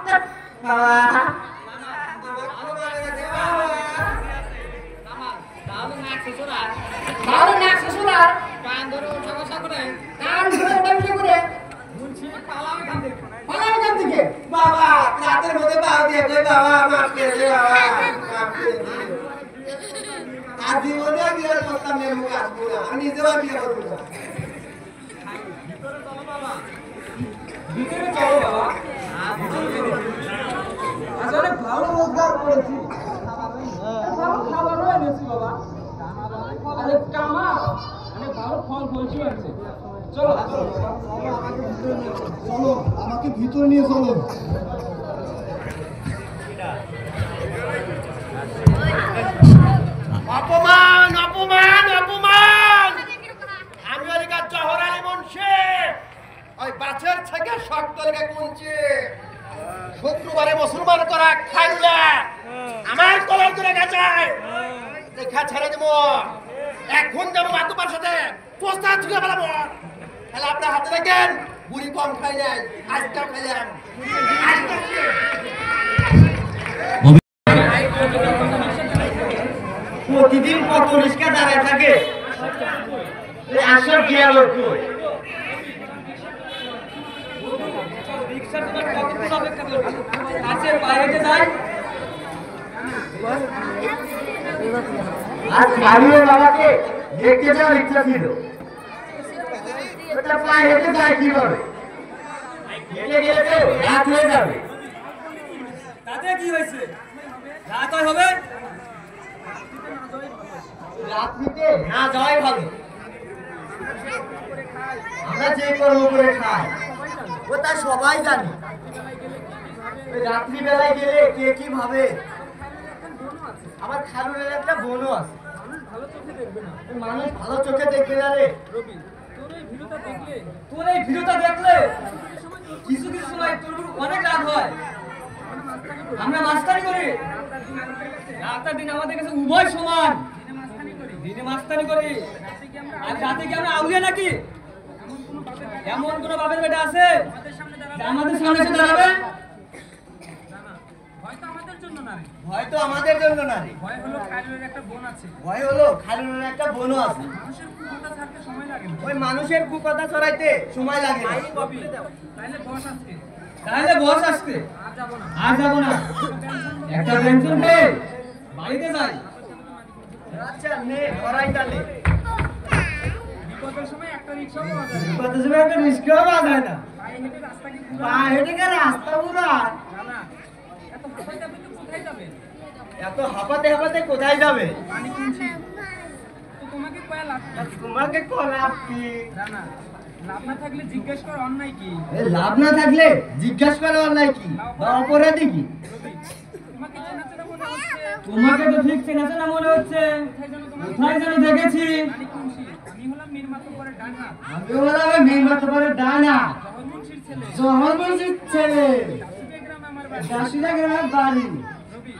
ভালো না শ্বশুরার কান ধরে ওঠা বসা করে পালাও এখান থেকে। বাবা রাতের মধ্যে পাও দিয়ে কই বাবা মাফ করে দে বাবা মাফ করে দে। আর জীবনে বিয়ের কথা মেয়ে মুখ আসবো না আমি নিজেও বিয়ে করবো না। ভিতরে চলো বাবা। আসলে ভালো রোজগার করেছি ভালো খাবারও এনেছি বাবা। আরে কামা মানে ভালো ফল ফলছি আছে। চলো চলো চলো আমাকে ভিতরে নিয়ে চলো। অপমান অপমান অপমান আমি ওলিকার জহর আলী মুন্সি ওই বাছের থেকে শক্ত লেগে কুঞ্চি শুক্রবারে মুসলমান করা খাইলে আমার কলার করে গেছে দেখা ছেড়ে দেবো এখন যাবো মাতুবার সাথে পোস্তা ঢুকে ফেলাবো তাহলে আপনার হাতে দেখেন বুড়ি কম খাই নাই আজটাও খাইলাম প্রতিদিন কত রিস্কা দাঁড়ায় থাকে আসল কি আলো রিকশা তোমার কতক্ষণ অপেক্ষা করবে কাছের বাইরে যাই আর খালিয়ে বাবাকে দেখতে যাওয়ার ইচ্ছা ছিল ওটা পায়ে হেঁটে যায় কিভাবে হেঁটে গেলে তো রাত হয়ে যাবে। তাতে কি হয়েছে রাত হবে রাত্রিতে না যাওয়াই ভালো। আমরা যে কর্ম করে খাই ওটা সবাই জানি। রাত্রি বেলায় গেলে কে কি ভাবে। আমার খালুরের একটা বোনও আছে মানুষ ভালো চোখে দেখবে না রে। তোর এই ভিডিওটা দেখলে কিছু কিছু সময় তোর উপর অনেক রাগ হয়। আমরা মাস্তানি করি রাত আর দিন আমাদের কাছে উভয় সমান। দিনে মাস্তানি করি আর রাতে কি আমরা আউলিয়া নাকি? এমন কোন বাপের বেটা আছে যে আমাদের সামনে এসে দাঁড়াবে? হয়তো আমাদের আমাদের জন্য না রে, ভয় তো আমাদের জন্য না রে, ভয় হলো খায়রুলের একটা বোন আছে, ভয় হলো খালিলের একটা বোনও আছে। মানুষের কুকথা ছাড়তে সময় লাগে না। ওই মানুষের কুকথা ছড়াইতে সময় লাগে না। তাইলে বস আজকে, তাহলে বস আসতে আর যাবো না। আর যাবো না, একটা পেনশন পেয়ে বাড়িতে যাই। আচ্ছা নে ধরাই তালে। বিপদের সময় একটা রিক্সা পাওয়া যায় না। কত সময় একটা রিস্কাও পাওয়া যায় না, পায়ে হেঁটে রাস্তা কি পুরো পা হেঁটে গেলে রাস্তা পুরো না না, এত হাঁপাই যাবে তো কোথায় যাবে? এত হাঁপাতে হাঁপাতে কোথায় যাবে? পানি কিনছি তো তোমাকে কয়া লাভ কি? তোমাকে কলাপ কি? না না, লাভ না থাকলে জিজ্ঞেস কর অন্যায় কি। লাভ না থাকলে জিজ্ঞাসা করা অন্যায় কি বা অপরাধী কি? রবি, তোমাকে চেনা চেনা মনে হচ্ছে, তোমাকে তো ঠিক চেনা চেনা মনে হচ্ছে, কোথায় যেন তোমাকে কোথায় যেন দেখেছি। পানি কিনছি। আমি হলাম মীর মাতব্বরের ডান হাত, আমি হলাম মেয়ে মাতবারের ডানা, জহর মুন্সির ছেলে। জহর মসজিদ ছেলে, দাসুরিয়া গ্রামে আমার বাড়ি। দাসিরা গ্রামের বাড়ি। রবি,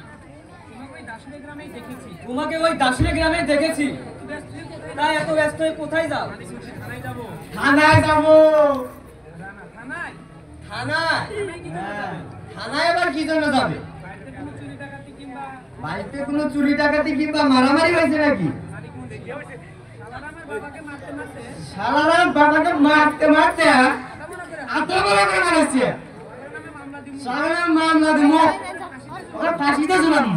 তোমাকে ওই দাসুরিয়া গ্রামেই দেখেছি। তোমাকে ওই দাসিরা গ্রামে দেখেছি, তুই ব্যস্ত হয়ে কোথায় তাই এত ব্যস্ত হয়ে কোথায় যাও? পানি কিনছি, থানায় যাবো। থানায় যাবো। না না, থানায় থানায়? থানায় কি করতে যাবে? থানায় আবার কি জন্য যাবে? বাড়িতে কোনো চুরি ডাকাতি কিংবা বাড়িতে কোনো চুরি ডাকাতি কিংবা মারামারি হয়েছে নাকি? পানি কিনছি। শালারা আমার বাবাকে মারতে মারতে শালারা বাবাকে মারতে মারতে আধা মনে করে এত বড় করে মারছে। ওর নামে মামলা দিব। শালারা মামলা দিব, ওরা ফাঁসিতে ঝুলাবো।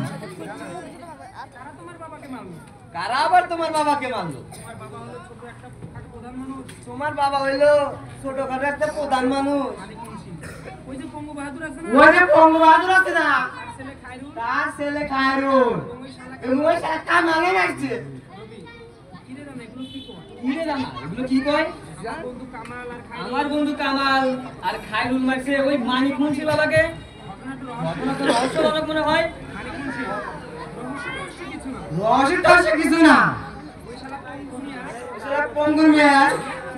তারা তোমার বাবাকে মারলো। কারা আবার তোমার বাবাকে মারলো? তোমার বাবা হলো ছোট একটা খাটো প্রধান মানুষ। তোমার বাবা হইলো ছোটখাটো একটা প্রধান মানুষ। পানি কিনছি। ওই যে পঙ্গু বাহাদুর আছে না, ওই যে বঙ্গবাহাদুর আছে না, তার ছেলে খায়রুল তার ছেলে খায়রুল এবং ওই শালাকে এবং ওই শালা কামালে মারছে। রবি, কিরে জানা এগুলো কি কর? কি রে জানা এগুলো কি কয়? আমার বন্ধু কামাল আর খায়রুল আমার বন্ধু কামাল আর খায়রুল মারছে ওই মানিক মুন্সি বাবাকে। ঘটনাটা ঘটনা তো রহস্যজনক মনে হয়। পানি কিনছি। রহস্য কিছু না। রহস্য টহস্য কিছু না। ওই শালা পঙ্গু মিয়া ওই শালা পঙ্গুর মেয়ে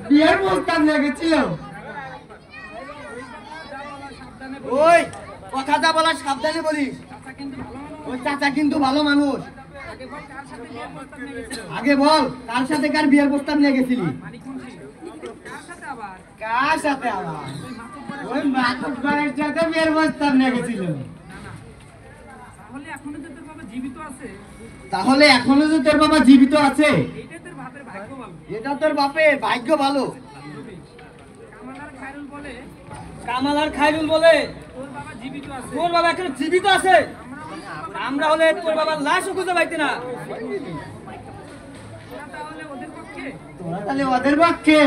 বিয়ের প্রস্তাব নিয়ে গেছিল। যা বলার সাবধানে বল। ওই কথা যা বলার সাবধানে বলিস। চাচা কিন্তু ভালো মানুষ। ওই চাচা কিন্তু ভালো মানুষ। আগে বল কার সাথে বিয়ের প্রস্তাব নিয়ে গেছিল? আগে বল কার সাথে কার বিয়ের প্রস্তাব নিয়ে গেছিলি? পানি কিনছি। কার সাথে আবার? কার সাথে আবার? ওই মাতব্বরের ওই মাতব্বরের সাথে বিয়ের প্রস্তাব নিয়ে গেছিল। না না, তাহলে এখনো যে তোর বাবা জীবিত আছে, তাহলে এখনো যে তোর বাবা জীবিত আছে, এইটাই তোর বাপের ভাগ্য ভালো। এটা তোর বাপের ভাগ্য ভালো। রবি, কামাল আর খায়রুল বলে কামাল আর খায়রুল বলে তোর বাবা জীবিত আছে। তোর বাবা এখনো জীবিত আছে। আমরা হলে তোর বাবার লাশও খুঁজে পাইতে না। তোরা তাহলে ওদের পক্ষে তোরা তাহলে ওদের পক্ষে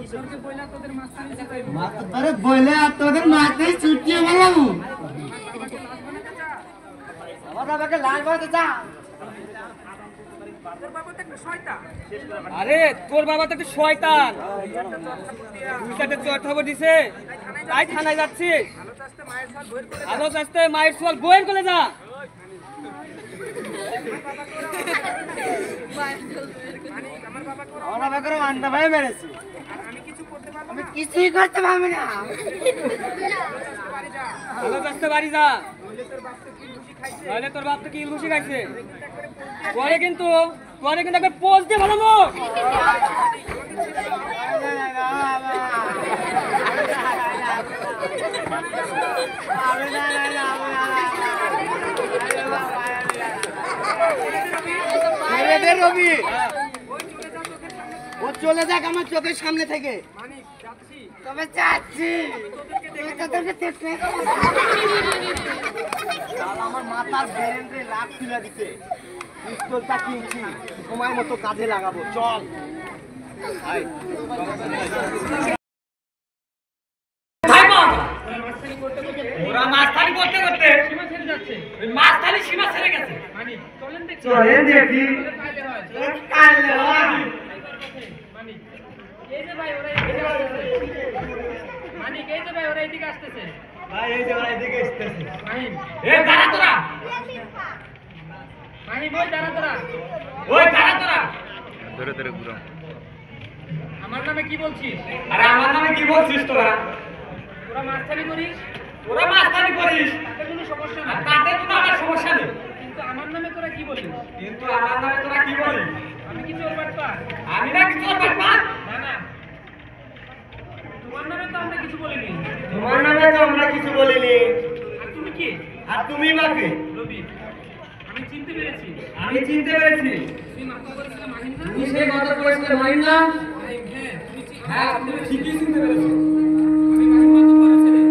ঈশ্বরকে বইলা তোদের মাস্তানি শেখাইবো। মাতব্বরে বলে আর তোদের মাথায় চুটিয়ে গেলাম। বাবাকে লাশ বানাতে চা। আমার বাবাকে লাল বানাতে চা। তোর বাবা তো একটা শয়তান। আরে তোর বাবা তো একটা শয়তান। দুই চারটে চর খবর দিছে, তাই থানায় যাচ্ছিস। ভালো চাষতে মায়ের সাথ বইয়ের করে আলো চাষতে মায়ের সোয়াল বইয়ের করে যা। আমার বাবা করো আমার বাবাকে আন্ডা ভাই মেরেছে। আর আমি কিছু করতে পারবো আমি না। কিছুই করতে পারবো না। বাড়ি যা, আলো চাষতে বাড়ি যা, বললে তোর বাপ তো কি খুশি খাইছে। নাহলে তোর বাপ তো কি ইলঘুষি খাইছে। পরে কিন্তু একবার পোজ দিয়ে ভালো মুখ। রবি ও চলে যাক আমার চোখের সামনে থেকে। মানিক যাচ্ছি। তবে চাচ্ছি তোদেরকে দেখতে। শালা আমার মাথার ব্রেনে লাখ তুলে দিতে। পিস্তলটা কিনছি, সময় মতো কাজে লাগাবো। চল ভাই। ওরা মাস্তানি করতে করতে সীমা ছেড়ে যাচ্ছে। ওই মাস্তানি সীমা ছেড়ে গেছে। মানিক চলেন দেখি। চলেন দেখি। কাজে হয়। কালে হয়। মানিক এই যে ভাই ওরা এদিকে আসতেছে। মানিক এই যে ভাই ওরা এদিকে আসতেছে। ভাই এই যে ওরা এদিকে আসতেছে। মাহিম এ দাঁড়া তোরা, মাহিম ওই দাঁড়া তোরা। ওই দাঁড়া তোরা। আমার নামে কি বলছিস? আরে আমার নামে কি বলছিস তোরা? তোরা মাস্তানি করিস, তোরা মাস্তানি করিস, তাতে কোনো সমস্যা আর নেই। তাতে কোনো আমার সমস্যা নেই। কিন্তু আমার নামে তোরা কি বলিস? কিন্তু আমার নামে তোরা কি বলিস? আমি কি চোর বাটপার? আমি না কিছু বাটপার। না না, তোমার নামে তো আমরা কিছু বলিনি। তোমার নামে তো আমরা কিছু বলিনি। আর তুমি কি? আর তুমি বাকি রবি, আমি চিনতে পেরেছি। আমি চিনতে পেরেছি তুই মাথা করেছিলে মাহিম না? তুমি সেই কথা বলেছিলে মাহিম না মাহিম, হ্যাঁ, তুমি হ্যাঁ তুমি ঠিকই চিনতে পেরেছো আমি মাহিম মাথা করেছিলে।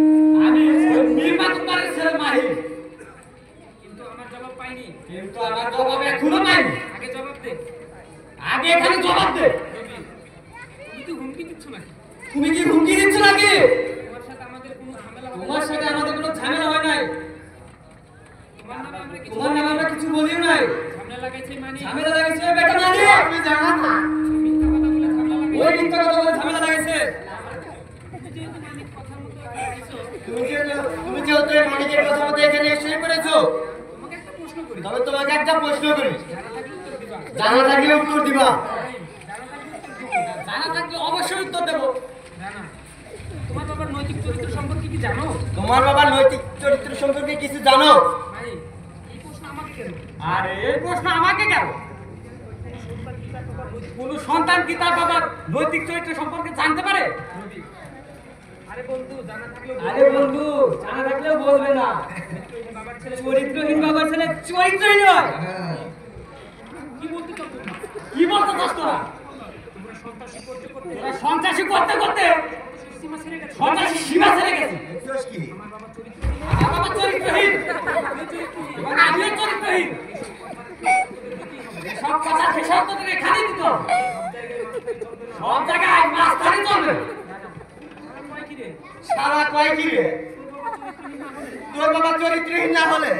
আমি ওই নির্বাচনের ছেলে মাহিম কিন্তু আমার জবাব পাইনি। কিন্তু আমার জবাব এখনো পাইনি আগে জবাব দে। আগে এখানে জবাব দে রবি, তুমি তো হুমকি দিচ্ছ নাকি? তুমি কি হুমকি দিচ্ছ নাকি তোমার সাথে আমাদের কোনো ঝামেলা হবে না? তোমার সাথে আমাদের কোনো ঝামেলা হয় নাই তোমার নামে আমরা কিছু তোমার নামে আমরা কিছু বলিও নাই ঝামেলা লাগাইছি মানে ঝামেলা লাগাইছে বেটা মানি আপনি জানেন না মিথ্যা কথা বলে ঝামেলা লাগাইছি। ওই মিথ্যা কথা বলে ঝামেলা লাগাইছে তুমি যেহেতু মানিক কথার মতো আইছো, তুমি যেহেতু এই মানিকের কথা মতো এখানে এসে পড়েছো, তোমাকে একটা প্রশ্ন করি। তবে তোমাকে একটা প্রশ্ন করি, জানা থাকলে উত্তর দিবা। জানা থাকলে উত্তর দিবা। মাহিম, জানা থাকলে জানা থাকলে অবশ্যই উত্তর দেবো জানা। তোমার বাবার নৈতিক চরিত্র সম্পর্কে কি জানো? তোমার বাবার নৈতিক চরিত্র সম্পর্কে কিছু জানো? মাহিম, এই প্রশ্ন আমাকে কেন? আরে এই প্রশ্ন আমাকে কেন কোন সন্তান কি তার বাবার নৈতিক চরিত্র সম্পর্কে জানতে পারে রবি, আরে বন্ধু, জানা থাকলেও আরে বন্ধু জানা থাকলেও বলবে না বাবার ছেলে চরিত্রহীন বাবার ছেলে চরিত্রহীন হয় কি বলতে চাও তুমি? কি বলতে চাস তোরা তোমরা সন্ত্রাসী করতে করতে তোরা সন্ত্রাসী করতে করতে সীমা ছেড়ে গেছো। সন্ত্রাসী সীমা ছেড়ে গেছে দোষ কি? আমার বাবা চরিত্র আমার বাবা চরিত্রহীন এবং আমিও চরিত্রহীন সব কথা হিসাব তো তোকে এখানেই দিত সব জায়গায় মাস্টারই চলবে সারা কয় কি রে? তোর বাবা চরিত্রহীন না হলে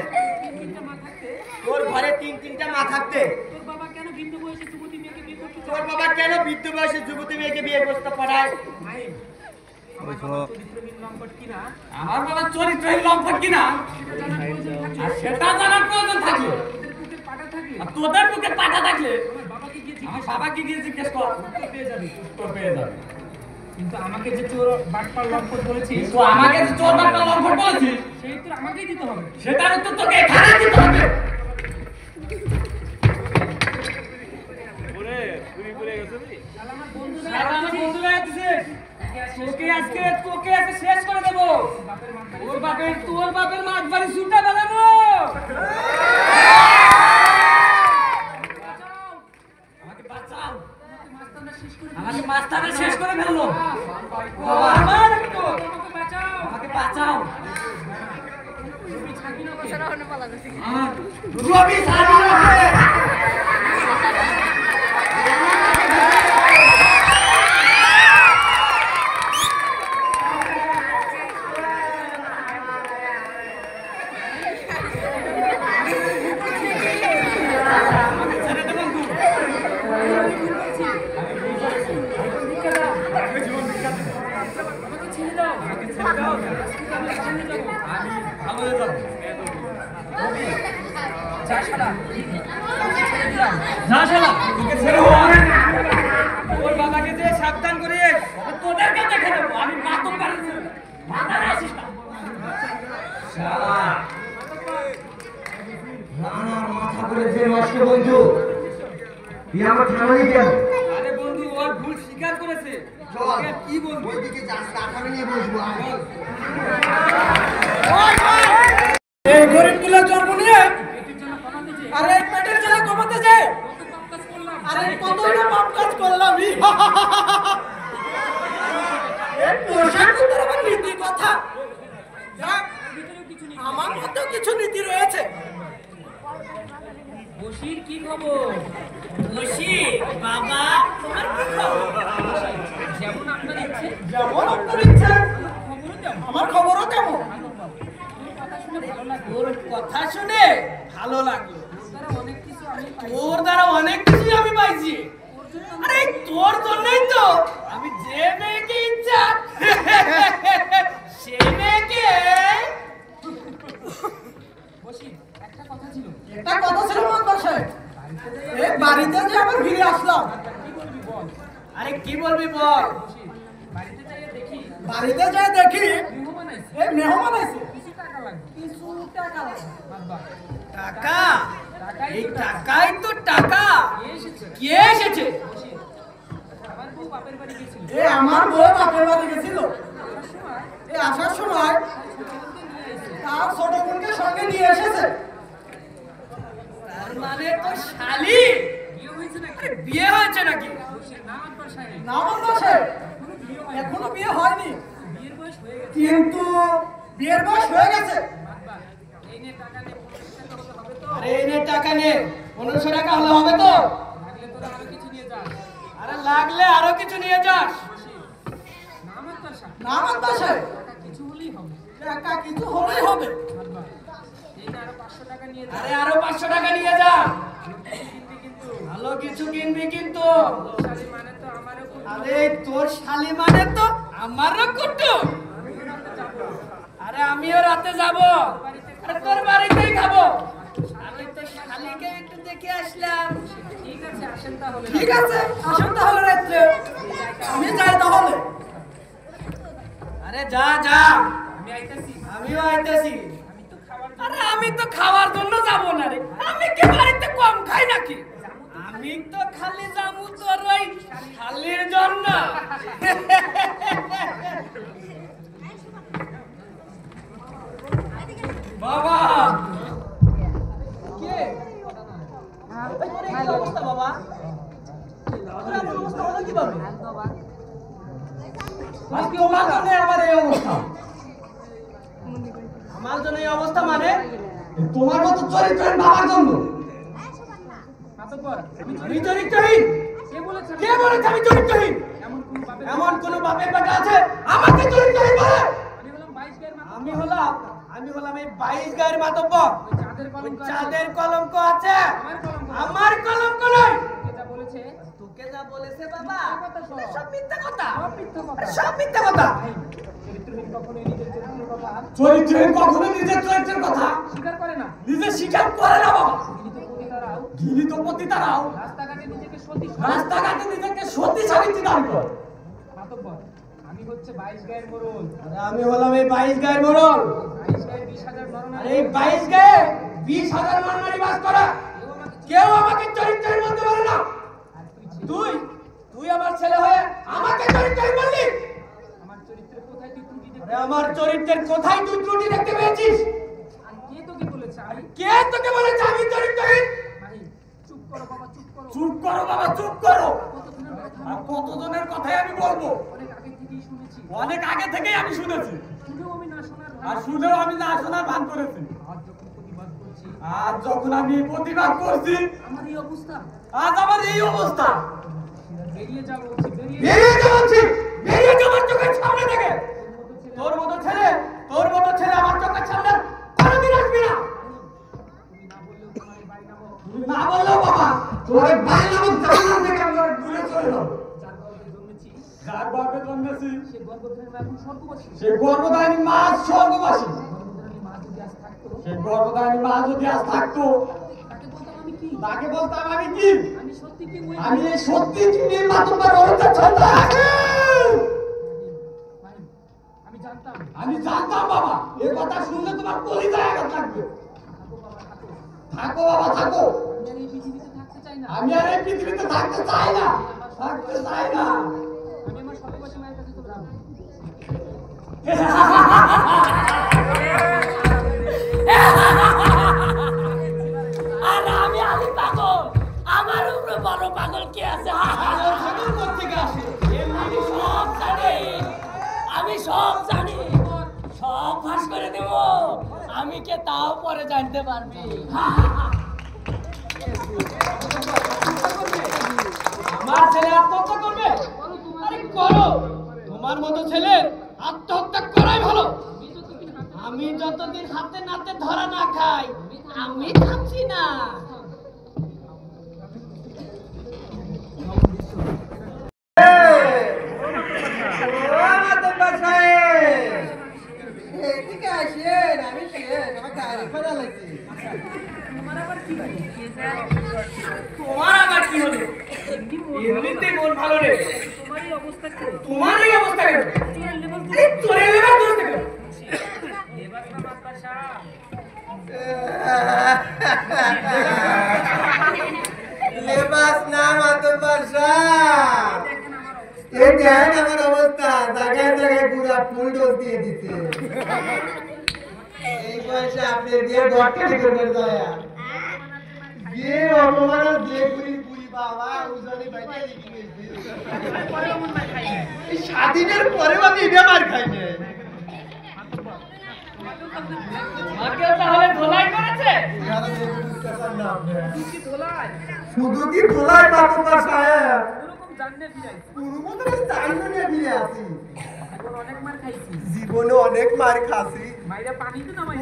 তোর ঘরে তিনটা মা থাকতে তোর বাবা কেন বৃদ্ধ বয়সে যুবতী মেয়েকে বিয়ে করতে তোর বাবা কেন বৃদ্ধ বয়সে যুবতী মেয়েকে বিয়ে করতে পাঠায়? মাহিম, আমার বাবা চরিত্রহীন লম্পট কিনা আমার বাবা চরিত্রহীন লম্পট কিনা আর সেটা জানার প্রয়োজন থাকলে বুকের পাটা থাকলে আর তোদের বুকে পাঠা থাকলে আমার বাবাকে গিয়ে আমার বাবাকে গিয়ে জিজ্ঞেস কর জিজ্ঞেস পেয়ে যাবি। উত্তর পেয়ে যাবে কিন্তু আমাকে যে চোর বাটপার লম্পট বলেছিস, কিন্তু আমাকে যে চোর বাটপার লম্পট বলেছিস সেই উত্তর আমাকেই দিতে হবে। সেটার উত্তর তোকে এখানে দিতে হবে তাহলে আমার বন্ধুরা সারা আমার বন্ধুরা আসছে তোকে আজকে শেষ করে দেবো তোর বাপের মাছ বাড়ি ছুটা বেলাবো আমাকে বাঁচাও আমাকে মাস্টারটা শেষ করে ফেললো আমার একটু আমাকে বাঁচাও। আমাকে বাঁচাও তুমি ছাড়বি না ওকে। রবি ছাড়বি না ওকে। আমাকে ছেড়ে দাও। আমি সামনে যাবো। আমাদের যাবো যা শালা। না শালা তোকে ছেড়ে ওর বাবাকে যে সাবধান করে তোদেরকে দেখে দেবো আমি মাতম পারিনি মাথা আসিস না শালা রানার মাথা করে যে নষ্ট বন্ধু, তুই আমার থানালি কেন? আরে বন্ধু ওর ভুল স্বীকার করেছে চল ওকে কি বলবো ওইদিকে যাস, আঠারো নিয়ে বসবো। এই গরিবগুলো জন্ম নিয়ে আরে পেটের জ্বালা কমাতে যায় আরে কতই না পাপ কাজ করলাম এই পোশাক তোর আবার নীতি কথা যাক, আমার মতো কিছু নীতি রয়েছে। বসির কি খবর? বাবা তোমার কি খবর যেমন আপনার ইচ্ছে যেমন আপনার ইচ্ছা, খবরও তেমন। আমার খবরও তেমন। কথা শুনে ভালো লাগলো। তোর কথা শুনে ভালো লাগলো। তারা অনেক কিছু আমি পাই। তোর দ্বারা অনেক কিছুই আমি পাইছি। আরে তোর জন্যই তো আমি যে মেয়েকে ইচ্ছা সে মেয়েকে বসি, একটা কথা ছিল। একটা কথা ছিল মানবার সাহেব, এই বাড়িতে যে আবার ফিরে আসলাম। কি বলবি বল। আরে কি বলবি বল। বসি, বাড়িতে যাইয়ে দেখি বাড়িতে যাই দেখি মেহমান আইছে। এই মেহমান আছে, কিছু টাকা লাগবে। কিছু টাকা লাগবে। বাবা, টাকা? টাকাই এই তো টাকা। টাকাই তো টাকা। কে এসেছে? কে এসেছে? বসি, আমার বউ বাপের বাড়ি গেছিল। এ আমার বউ বাপের বাড়ি গেছিল, আসার সময় এই আসার সময় ছোটকে নিয়ে এসে তার ছোট বোনকে সঙ্গে নিয়ে এসেছে। তার মানে তো শালি বিয়ে হয়েছে নাকি? নামান বসে এখনো বিয়ে হয়নি, কিন্তু বিয়ের বয়স হয়ে গেছে। আরে এনে টাকা নে, 1500 টাকা হলে হবে তো? আরে লাগলে আরো কিছু নিয়ে যাস। নামান বসে টাকা কিছু হলেই হবে। আরে আরো 500 টাকা নিয়ে যা, ভালো কিছু কিনবি কিন্তু। আরে তোর শালি মানে তো আমারও কুটু। আরে আমিও রাতে যাব, আরে তোর বাড়িতেই খাবো। আমি তো শালিকে একটু দেখে আসলাম। ঠিক আছে আসেন তাহলে। ঠিক আছে আসুন তাহলে রাত্রে, আমি যাই তাহলে। আরে যা যা, আমিও আইতাছি। আরে আমি তো খাওয়ার জন্য যাব না রে, আমি কি বাড়িতে কম খাই নাকি? আমি তো খালি যাবো তোর ওই শালির জন্য। বাবা কে কি অবস্থা বাবা? আমার অবস্থা হলো কিভাবে? তোমার জন্য আমার এই অবস্থা। আমার জন্য এই অবস্থা মানে তোমার মতো চরিত্রের বাবার জন্য। আমি চরিত্রহীন? কে বলেছে আমি চরিত্রহীন? এমন কোন বাপের বেটা আছে আমাকে চরিত্রহীন বলে? আমি হলাম এই 22 গায়ের মাতব্বর। ওই চাঁদের কলঙ্ক আছে, আমার কলঙ্ক নয়। তোকে যা বলেছে বাবা সব মিথ্যা কথা, সব মিথ্যা কথা। চরিত্রহীন কখনো নিজের চরিত্রের কথা নিজে স্বীকার করে না বাবা। ঘৃণিত পতি তারাও রাস্তাঘাটে নিজেকে সত্যি সাবিত্রী দান করে। আমি হচ্ছে 22 গায়ের মোড়ল। আমি হলাম এই 22 গায়ের মোড়ল। 22 গায়ে 20,000 নরনারী। আরে এই 22 গায়ে 20,000 নরনারী বাস করে, কেউ আমাকে চরিত্রের মধ্যে বলে না। তুই তুই আমার ছেলে হয়ে আমাকে চরিত্রের বললি? আমার চরিত্রের কোথায় তুই ত্রুটি দেখতে? আরে আমার চরিত্রের কোথায় তুই ত্রুটি দেখতে পেয়েছিস? আর কে তোকে বলেছে? আমি কে তোকে বলেছে আমি চরিত্রহীন? ভাই চুপ করো বাবা, চুপ করো। চুপ করো বাবা, চুপ করো। কতজনের কথা আর কতজনের কথাই আমি বলবো? অনেক আগে থেকেই শুনেছি, অনেক আগে থেকেই আমি শুনেছি, শুনেও আমি না শোনার ভান। আর শুনেও আমি না শোনার ভান করেছি। আজ যখন প্রতিবাদ করছি, আজ যখন আমি প্রতিবাদ করছি, আমার এই অবস্থা। আজ আমার এই অবস্থা। বেরিয়ে যা বলছি, বেরিয়ে বেরিয়ে যাচ্ছি, বেরিয়ে যাওয়ার চোখের সামনে থেকে। তোর মতো ছেলে আমার চোখের সামনে কোনোদিন আসবি না। তুমি না বললেও তোমার এই বাড়ি নামক তুই না বললেও বাবা, তোর এই বাড়ি নামক জাহান্নাম থেকে আমি আর দূরে চলে যাবো। যার গর্ভে জন্মেছি, যার গর্ভে জন্মেছি, সে গর্ভধারণের মা এখন স্বর্গবাসী। সে গর্ভধারিণী মা স্বর্গবাসী। গর্ভধারণের মা যদি আজ থাকতো, সে গর্ভধারিণী মা যদি আজ থাকতো, তাকে বলতাম আমি কি? তাকে বলতাম আমি কি? আমি সত্যি কি? আমি এই সত্যি চিনি মাতব্বর অরুণের সন্তান। ভাই, আমি জানতাম। আমি জানতাম বাবা, এই কথা শুনলে তোমার কলিজায় আঘাত লাগবে। থাকো বাবা, থাকো। থাকো বাবা, থাকো। আমি আর এই পৃথিবীতে থাকতে চাই না। আমি আর এই পৃথিবীতে থাকতে চাই না, থাকতে চাই না। আমি আমার স্বর্গবাসী মায়ের কাছে চলে যাবো। আর আমি আলি পাগল, আমার উপরে বড় পাগল কে আছে? পাগল কোত্থেকে আসে? আমি সব জানি, আমি সব জানি, সব ফাঁস করে দেব। আমি কে তাও পরে জানতে পারবি। আমার ছেলে আত্মহত্যা করবে? আরে করো, তোমার মতো ছেলে আত্মহত্যা করাই ভালো। আমি যতদিন হাতে নাতে ধরা না খাই, আমি থামছি না। এদিকে আসেন, আমি শেষ, আমার গাড়ি ফেরা লাগছে। তোমার আবার কি হলো? এমনিতেই মন ভালো নেই। তোমার এই অবস্থা কেন? এই তোরের লেবার দোষ থেকে। লেবাস না মাতব্বর সাহেব, এই দেখেন আমার অবস্থা, জায়গায় জায়গায় পুরা ফুল ডোজ দিয়ে দিচ্ছে। এই বয়সে আপনি দিয়ে ডক্টরি করবেন দয়া যে অপমান যে পুরি পুরি বাবা উজানি বাইতে লিখে গেছে এই স্বাধীনের পরেও আমি বেমার খাই না মাকে তাহলে ধোলাই করেছে শুধু কি ধোলাই মাতব্বর সাহেব এরকম জানলে ফিরাই পুরো মতো জানো না ফিরে আসি অনেক মার খাইছি জীবনে অনেক মার খাসি মাইরা পানি তো নামাই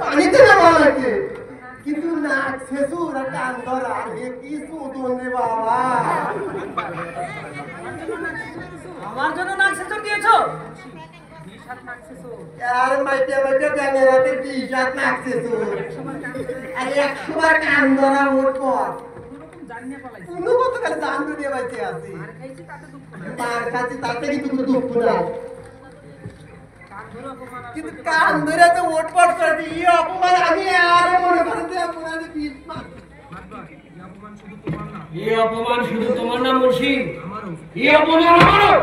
পানিতে নামা লাগে কিন্তু নাক শেষুর কান ধরা কি সুদন রে বাবা আমার জন্য নাক সেচন দিয়েছো আর মাইতে মাইতে ক্যামেরাতে টি-শার্ট নাক শেষুর আর 100 বার কান ধরা ওর পর কোনো কত কালে দান দিয়ে বাইতে আছি মার খাচ্ছি তাতে কিন্তু কোনো দুঃখ নাই কিন্তু কান ধরে তো ওট পট করে দিয়ে অপমান আমি আর মনে করেন যে আপনার বিষ এই অপমান শুধু তোমার না মুন্সি এই অপমান আমারও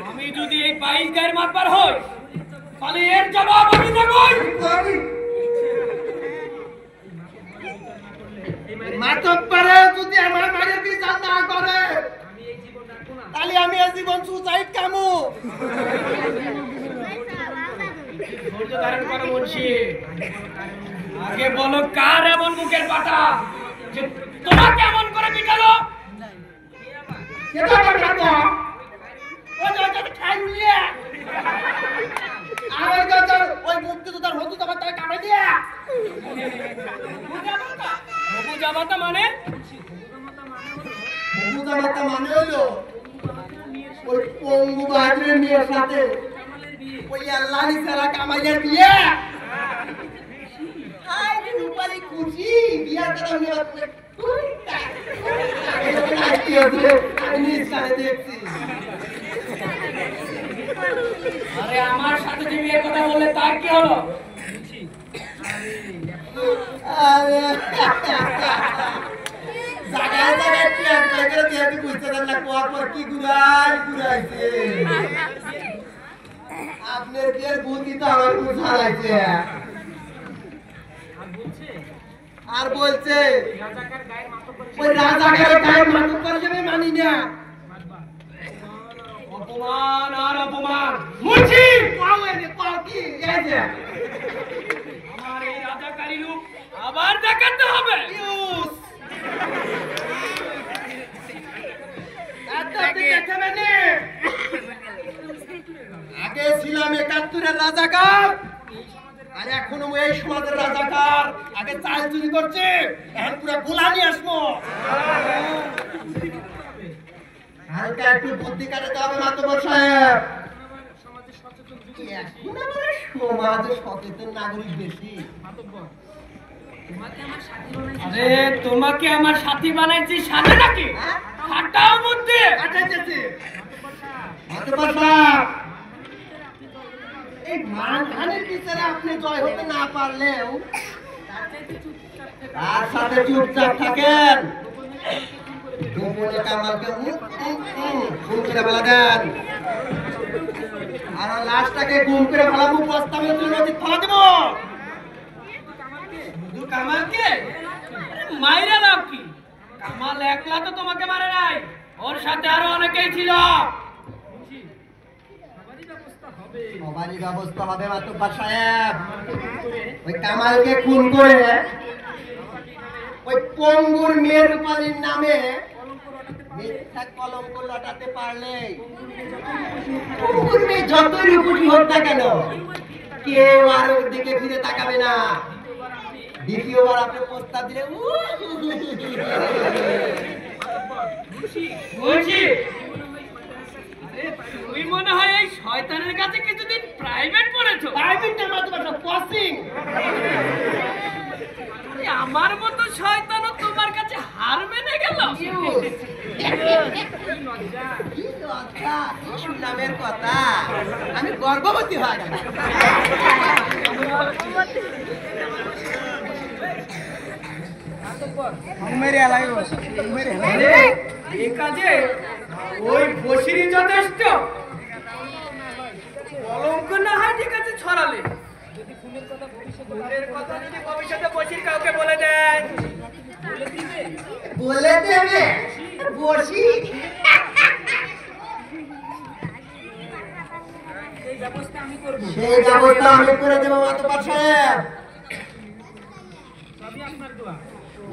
আমি যদি এই 22 গায়ের মাতবার হই তাহলে এর জবাব আমি দেবই মাতব্বরে যদি আমার মায়ের বিচার না করে তাহলে আমি এই জীবন সুসাইড কামু ধৈর্য ধারণ করো মুন্সি আগে বলো কার এমন মুখের পাটা যে তোমাকে এমন করে পিটালো কেটা কথা ওই যে খাই উলিয়ে আর ওই মুক্তি তো তার হতো তোমার তাকে কামড়ে দিয়ে বাবু জামাতা মানে বুঝামাতা মানে হলো ওই পঙ্গু বাহাদুরের মেয়ের সাথে ওই আল্লাহরি সারা কামাইয়ের বিয়ে হাই রে রূপালি খুশি বিয়ার কথা হলো আমি সাথে দেখছি আরে আমার সাথে যে বিয়ের কথা বললে তার কি হলো আরে জায়গায় জায়গায় প্ল্যান করে দিয়ে আমি বুঝতে পারলাম না কোয়া পর কি ঘুরাইছে আপনার বিয়ের বুদ্ধি তো আমার বুঝা লাগছে আর বলছে ওই রাজাকারের গায়ে মাতব করে যাবে মানি না অপমান আর অপমান মুন্সি পাও এনে পাও কি এই যে আমার এই রাজাকারী রূপ আবার দেখাতে হবে ইউস আচ্ছা দেখাবে না আগে ছিলাম 71-এর রাজাকার আর এখনো এই সমাজের রাজাকার আগে চাল চুরি করছে এখন পুরো গোলামি আসবো হালকা একটু বুদ্ধি কাটাতে হবে মাতব্বর সাহেব এখন আমার সমাজে সচেতন নাগরিক বেশি আরে তোমাকে আমার সাথী বানাইছি সাথে নাকি হাঁটাও মধ্যে মাতব্বর সাহেব এই মানহানির বিচারে আপনি জয় হতে না পারলেও তার সাথে চুপচাপ থাকেন গোপনে কামালকে গুম করে ফেলা দেন আর লাশটাকে গুম করে ফেলাবো প্রস্তাবে নদীর ফেলা দেবো শুধু কামালকে মাইরা নাও কি কামাল একলা তো তোমাকে মারে নাই ওর সাথে আরো অনেকেই ছিল সবারই ব্যবস্থা হবে মাতব্বর সাহেব ওই কামালকে খুন করে ওই পঙ্গুর মেয়ের রূপালীর নামে মিথ্যা কলঙ্ক লটাতে পারলে পঙ্গুর মেয়ে যতই রূপসী হোক না কেন কেউ আর ওর দিকে ফিরে তাকাবে না দ্বিতীয়বার আপনি প্রস্তাব দিলে বলছি তুমি মনে হয় এই শয়তানের কাছে কিছুদিন প্রাইভেট পড়েছো প্রাইভেট না মাতব্বর কোচিং আমার মতো শয়তানও তোমার কাছে হার মেনে গেল শুনলামের কথা আমি গর্ভবতী হয়ে গেলাম এই কাজে ওই বসিরই যথেষ্ট কলঙ্ক না হয় ঠিক আছে ছড়ালে? ফুলের কথা যদি ভবিষ্যতে বসির কাউকে বলে দেন, বলে দেবে বসি সেই ব্যবস্থা আমি করবো। সেই ব্যবস্থা আমি করে দেবো মাতব্বর সাহেব। সবই আপনার দোয়া।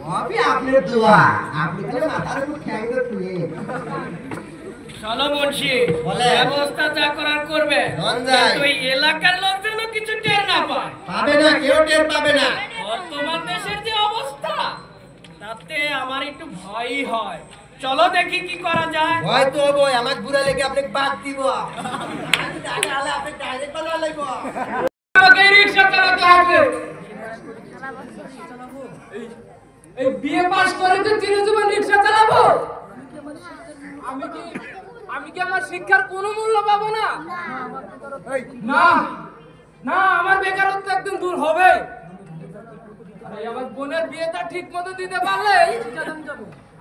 সবই আপনার দোয়া, আপনি তাহলে মাথার উপর ঠ্যাং দিয়ে তুলে চলো মুন্সি, বলে। ব্যবস্থা যা করার করবে, রঞ্জাই। কিন্তু এই এলাকার লোকজন কিছু টের না পায়। পাবে না, কেউ টের পাবে না। বর্তমান দেশের যে অবস্থা, তাতে আমার একটু ভয়ই হয়। চলো দেখি কি করা যায়। হয়তো বই আমার বুড়া লেগে আপনি বাদ দিব, আমি টাকা আলে আপনি ডাইরেক্ট বানা লাইব। আমাকে রিকশা চালাতে হবে। এই বিয়ে পাস করে তো চিনে জীবন রিকশা চালাবো? আমি কি আমার শিক্ষার কোনো মূল্য পাবো না? না না, আমার বেকারত্ব একদম দূর হবে। এই আমার বোনের বিয়েটা ঠিক মতো দিতে পারলে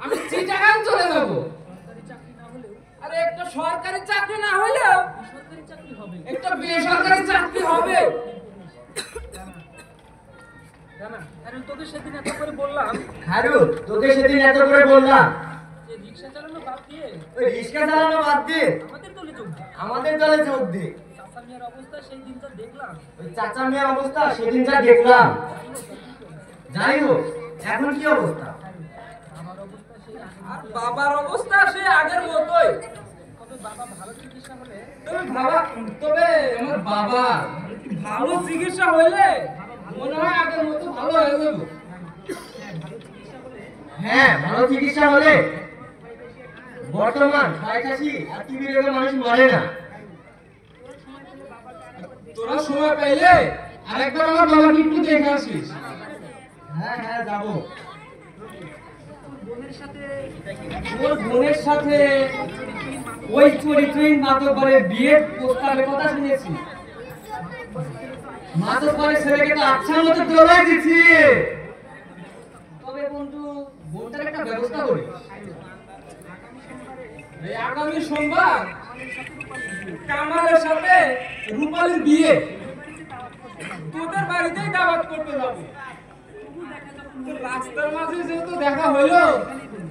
আমি চিটাগাং চলে যাবো। আরে একটা সরকারি চাকরি না হলেও একটা বেসরকারি চাকরি হবে। তোকে সেদিন এত করে বললাম, হারুন, তোকে সেদিন এত করে বললাম যে রিক্সা চালানো বাদ দিয়ে ওই রিক্সা চালানো বাদ দিয়ে আমাদের দলে যোগ দে। আমাদের দলে যোগ দে। চাচা মিয়ার অবস্থা সেই দিনটা দেখলাম। ওই চাচা মেয়ের অবস্থা সেদিন যা দেখলাম, যাই হোক এখন কি অবস্থা? আর বাবার অবস্থা সে আগের মতোই। তবে বাবা ভালো চিকিৎসা হলে আমার বাবা ভালো চিকিৎসা হইলে মনে হয় আগের মতো ভালো হয়ে যাবে। হ্যাঁ, ভালো চিকিৎসা হলে বর্তমান খাইকাশি আর টিবি রোগে মানুষ মরে না। তোরা সময় পাইলে আরেকবার আমার বাবাকে একটু দেখে আসিস। হ্যাঁ হ্যাঁ যাবো। ওর বোনের সাথে ওই চরিত্রহীন মাতব্বরের বিয়ের প্রস্তাবের কথা শুনেছি। মাতব্বরের ছেলেকে তো আচ্ছা মতো দোলাই দিচ্ছি। তবে বন্ধু, বোনটার একটা ব্যবস্থা করি। এই আগামী সোমবার কামালের সাথে রূপালীর বিয়ে, তোদের বাড়িতেই দাওয়াত করতে যাবো। তো রাস্তার মাঝে যেহেতু দেখা হইলো,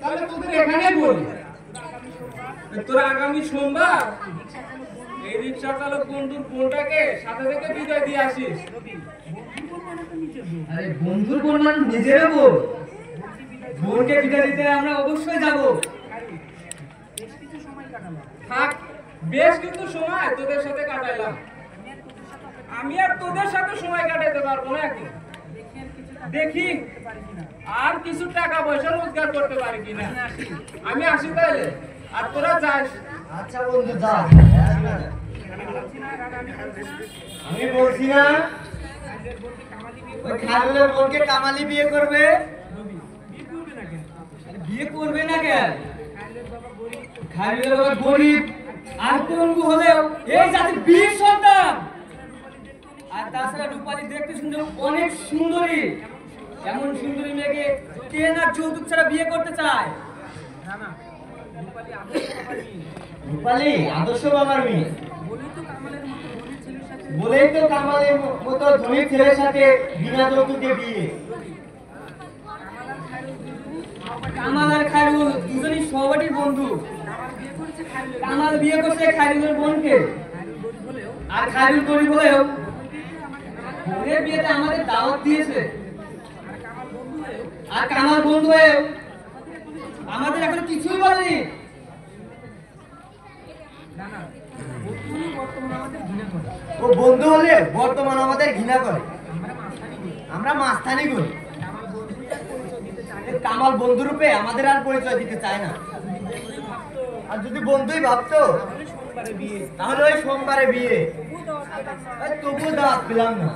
তাহলে তোদের এখানেই বলি। তোরা আগামী সোমবার এই রিক্সা চালক বন্ধুর বোনটাকে সাথে থেকে বিদায় দিয়ে আসিস। আরে বন্ধুর বোন মানে নিজের বোন। বোনকে বিদায় দিতে আমরা অবশ্যই যাব। থাক, বেশ কিছু সময় তোদের সাথে কাটাইলাম, আমি আর তোদের সাথে সময় কাটাইতে পারবো না এখন। দেখি আর কিছু টাকা পয়সা রোজগার করতে পারি কিনা। আমি আসি তাইলে, আর তোরা যাস। আচ্ছা বন্ধু যা। আমি বলছি না ওই খালুলের বোনকে কামালি বিয়ে করবে। বিয়ে করবে না কেন? খালিদের বাবা গরিব আর পঙ্গু হলেও এই জাতির বীর সন্তান। আর তাছাড়া রূপালী দেখতে সুন্দর, অনেক সুন্দরী। এমন সুন্দরী মেয়েকে কে না যৌতুক ছাড়া বিয়ে করতে চায়? রূপালী আদর্শ বাবার মেয়ে বলেই তো কামালের মতো ধনী ছেলের সাথে বিনা যৌতুকে বিয়ে। কামাল আর খায়রুল দুজনই সহপাঠীর বন্ধু। কামাল বিয়ে করছে খায়রুলের বোনকে, আর খায়রুল গরিব হলেও বোনের বিয়েতে আমাদের দাওয়াত দিয়েছে। আর কামাল বন্ধু হয়েও আমাদের এখন কিছুই বলেনি। ও বন্ধু হলে বর্তমান আমাদের ঘৃণা করে, আমরা মাস্তানি করি। কামাল বন্ধু রূপে আমাদের আর পরিচয় দিতে চায় না। আর যদি বন্ধুই ভাবতো তাহলে ওই সোমবারে বিয়ে, তবুও দাওয়াত পেলাম না।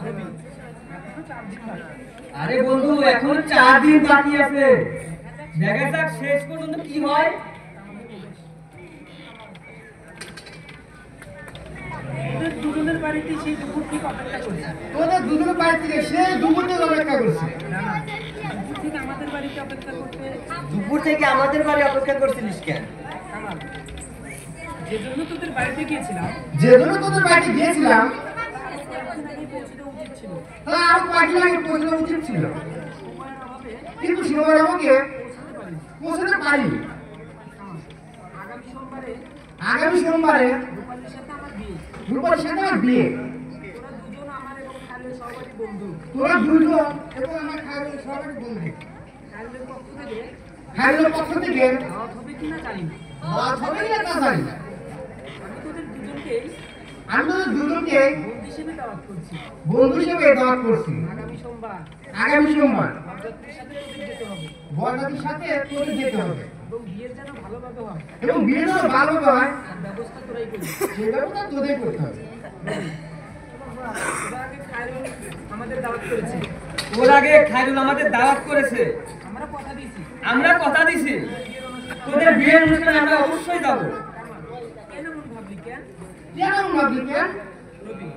আরে বন্ধু, এখন 4 দিন বাকি আছে, দেখা যাক শেষ পর্যন্ত কি হয়। দুজনের বাড়িতে সেই দুপুর থেকে অপেক্ষা করছে। তোদের দুজনের বাড়ি থেকে সেই দুপুর থেকে অপেক্ষা করছে। ঠিক আমাদের বাড়িতে অপেক্ষা করতে দুপুর থেকে আমাদের বাড়ি অপেক্ষা করছিলিস কেন? কামাল, যে জন্য তোদের বাড়িতে গিয়েছিলাম, যে জন্য তোদের বাড়িতে গিয়েছিলাম ওই ছিল তাহলে আরো কয়েকদিন আগে পৌঁছানো উচিত ছিল, সময়ের অভাবে কিন্তু সময়ের আমাকে পৌঁছাতে পারিনি। পৌঁছাতে পারিনি। আগামী সোমবারে আগামী সোমবারে রূপালীর সাথে আমার বিয়ে। রূপার সাথে আমার বিয়ে। তোরা দুজন আমার এবং খালের সহপাঠী বন্ধু। তোরা দুজন এবং আমার খালের সহপাঠী বন্ধু। খালের পক্ষ থেকে খালের পক্ষ থেকে দাওয়াত হবে কিনা জানি না। দাওয়াত হবে কিনা তা জানি না। আমি তোদের দুজনকে আমি তোদের দুজনকে বন্ধু হিসেবে দাওয়াত করছি। বন্ধু হিসেবে দাওয়াত করছি। আগামী সোমবার আগামী সোমবার বরযাত্রীর সাথে তোদের যেতে হবে বরযাত্রীর সাথে তোদের যেতে হবে এবং বিয়ের যেন ভালোভাবে হয় এবং বিয়ে যেন ভালো হয় তার ব্যবস্থা তোরাই করবি। সেই ব্যবস্থা তোদের করতে হবে। তোরা আগে খায়রুল আমাদের দাওয়াত করেছে। ওর আগে খায়রুল আমাদের দাওয়াত করেছে, আমরা কথা দিয়েছি আমরা কথা দিছি তোদের বিয়ের অনুষ্ঠানে আমরা অবশ্যই যাব। কেন মন ভাবলি কেন? কেন ভাবলি কেন? রবি,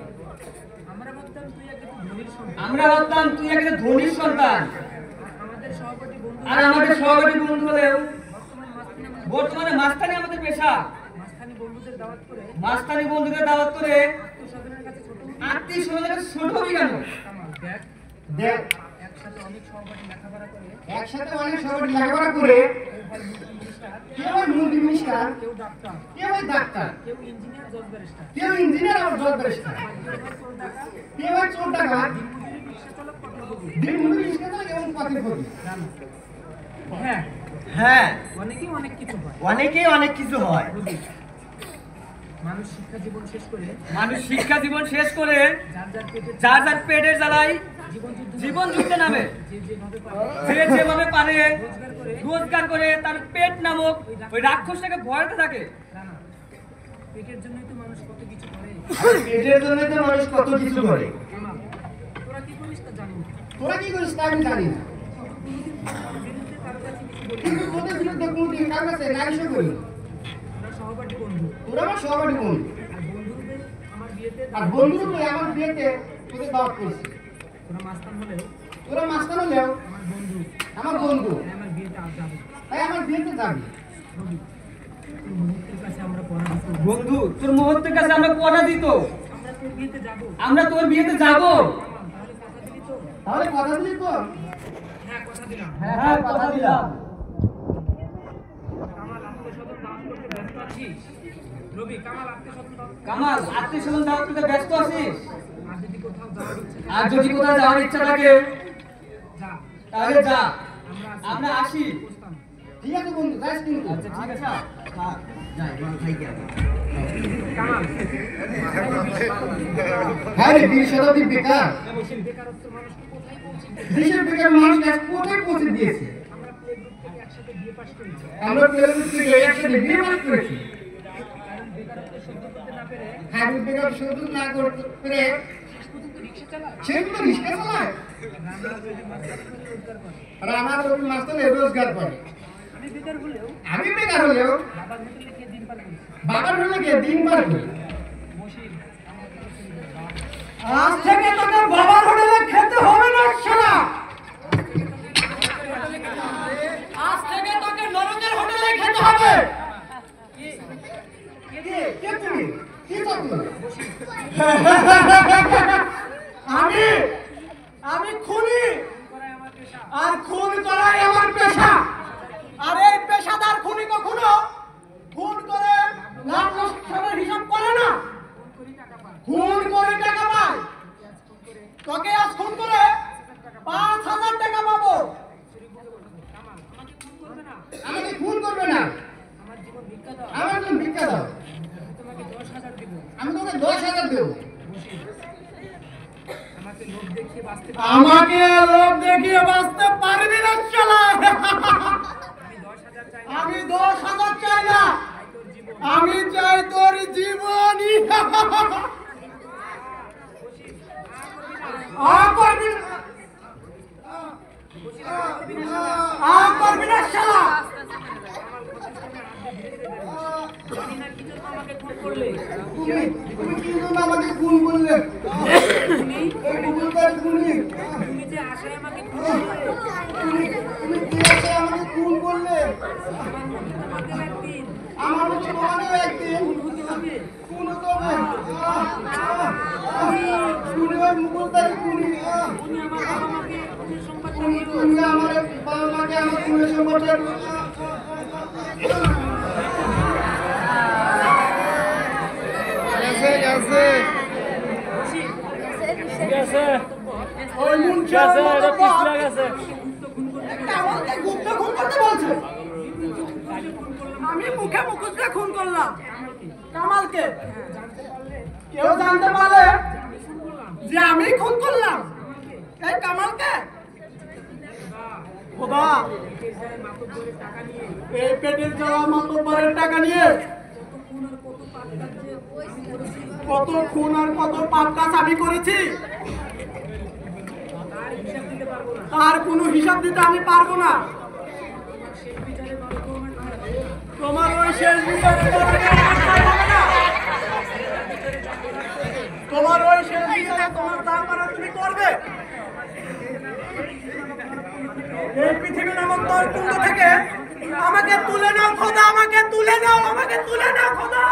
আমরা ভাবতাম তুই একটা ধনীর সন্তান। আমরা ভাবতাম তুই একটা ধনীর সন্তান, আমাদের সহপাঠী বন্ধু আর আমাদের সহপাঠী বন্ধু হলেও বর্তমানে মাঝখানে বর্তমানে মাস্তানি আমাদের পেশা। মাঝখানে বন্ধুদের দাওয়াত করে মাস্তানি বন্ধুদের দাওয়াত করে আত্মীয়-স্বজনের কাছে ছোট হবি। আত্মীয় স্বজনের কাছে ছোট হবি কেন? কামাল, দেখ দেখ, একসাথে অনেক সহপাঠী লেখাপড়া করে একসাথে অনেক সহপাঠী লেখাপড়া করে কেউ হয় কেউ মিনিস্টার, কেউ ডাক্তার, কেউ ডাক্তার, কেউ ইঞ্জিনিয়ার, জজ ব্যারিস্টার, কেউ ইঞ্জিনিয়ার আর জজ ব্যারিস্টার, কেউ হয় চোর ডাকাত, কেউ চোর ডাকাত, রিক্সা চালক, পথের দিন মজুরি রিক্সা চালক এবং পথের ফকির। হ্যাঁ, হ্যাঁ, অনেকেই অনেক কিছু হয়। অনেকেই অনেক কিছু হয়। বুঝলি? মানুষ শিক্ষা জীবন শেষ করে মানুষ শিক্ষা জীবন শেষ করে যার যার পেটে যার যার পেটের জ্বালাই জীবন জীবন যুদ্ধে নামে। যে যেভাবে পারে যে যেভাবে পারে রোজগার করে রোজগার করে তার পেট নামক ওই রাক্ষসটাকে ভরাতে থাকে। রানা, পেটের জন্যই তো মানুষ কত কিছু করে। পেটের জন্য তো মানুষ কত কিছু করে। কামাল, তোরা কি করিস তা জানি না। তোরা কি করিস তা আমি জানি না, বিরুদ্ধে কারো কাছে কিছু বলি না। কিন্তু তোদের বিরুদ্ধে কোনোদিন কার কাছে নালিশও করি না। তোরা সহপাঠী বন্ধু, তোরা আমার সহপাঠী বন্ধু, আর বন্ধুদের আমার বিয়েতে আর বন্ধুরূপে আমার বিয়েতে তোদের দাওয়াত করছি। তোরা মাস্তান হলেও তোরা মাস্টার হলেও আমার বন্ধু, আমার বন্ধু, তাই আমার বিয়েতে আজ যাবে। তাই আমার বিয়েতে যাবি। রবি, তোর মুহূর্তের কাছে আমরা পরাজিত। বন্ধু, তোর মুহূর্তের কাছে আমরা পরাজিত, আমরা তোর বিয়েতে যাবো। আমরা তোর বিয়েতে যাব। তাহলে কথা দিলি তো? তাহলে কথা দিলি তো? হ্যাঁ, কথা দিলাম। হ্যাঁ, কথা দিলাম। কামাল, আত্মীয়-স্বজন দাওয়াত করতে ব্যস্ত আছিস? রবি, কামাল, আত্মীয়-স্বজন দাওয়াত কামাল, আত্মীয় স্বজন দাওয়াত করতে ব্যস্ত আছিস? আর যদি কোথাও যাওয়ার ইচ্ছে থাকে, আর যদি কোথাও যাওয়ার ইচ্ছা থাকে যা। তাহলে যা, আমরা আমরা আসি। বসতাম। ঠিক আছে বন্ধু, যাস কিন্তু। আচ্ছা, ঠিক আছে। হ্যাঁ, যাই, বলো, থাইকে আয়। কামাল, হ্যাঁ রে, 20 শতাব্দী বেকার, দেশের বেকারত্ব মানুষকে কোথায় পৌঁছে দিয়েছে? দেশের বেকার মানুষ আজ কোথায় পৌঁছে দিয়েছে। আমরা প্লে গ্রুপ থেকে একসাথে বিয়ে পাশ করেছি। আমরা প্লেগ্রুপ থেকে একসাথে বিয়ে পাস করেছি। কারণ বেকারত্ব সহ্য করতে না পেরে হ্যাঁ, বেকার শুধু না করতে পেরে শেষ পর্যন্ত রিক্সা চালায়। সে তো রিক্সা চালায়, রান্না তৈরি মাস্টার করে রোজগার করে। রান্না রবি মাস্টার রোজগার করে। আমি বেকার হলেও আমি বেকার হলেও বাবার হোটেলে গিয়ে দিন পার করি। বাবার হলে গিয়ে দিন পার করি। বসির, আজ থেকে তোকে বাবার হোটেলে খেতে হবে না শালা। আজ থেকে তোকে নরকের হোটেলে খেতে হবে। কে তুমি? কি চাও তুমি? আমি খুনি, করাই আমার পেশা। আর খুন করাই আমার পেশা। আর এই পেশাদার খুনি কখনো খুন করে লাখ লোকসানের হিসাব করে না, ফোন করি, টাকা পাই। খুন করে টাকা পায়। তোকে আজ খুন করে 5,000 টাকা পাবো। কামাল, আমাকে ফোন করবে না। আমাকে খুন করবে না, আমার জীবন ভিক্ষা দাও। আমার জন্য ভিক্ষা দাও, আমি তোমাকে 10,000 দেব। আমি তোকে 10,000 দেবো। বসির, আমাকে লোক দেখিয়ে বাঁচতে আমাকে লোক দেখিয়ে বাঁচতে পারবি না শালা। আমি 10,000 চাই না। আমি 10,000 চাই না, আমি চাই তোর জীবনই। করবি না, করবি না শালা। জানি না কি জন্য আমাকে খুন করলে। তুমি কি জন্য আমাকে খুন করলে? এই গুগলকার খুনি, তুমি যে আশায় আমাকে খুন করলে। তুমি কি আছে আমাকে খুন করলে? তোমাকে একদিন আমার মতো তোমাকেও একদিন হতে হবে। খুন হতে হবে। খুনি ওই মুগলকার খুনি। পুলিশ সংগঠন ওই মুন্সি আমাকে গুপ্ত খুন করতে বলছে। আমি মুখে মুখোশ দিয়ে খুন করলাম কামালকে। কেউ জানতে পারলে যে আমি খুন করলাম এই কামালকে? খোদা, এই পেটের জ্বালা মাতব্বরের টাকা নিয়ে কত খুন আর কত পাপ কাজ আমি করেছি, তার কোনো হিসাব দিতে আমি পারবো না। তোমার ওই শেষ বিচারে তোমার ওই শেষ বিচারে তোমার দাম করা তুমি করবে। এই পৃথিবী নামক তলকুণ্ড থেকে আমাকে তুলে নাও খোদা, আমাকে তুলে নাও, আমাকে তুলে নাও খোদা।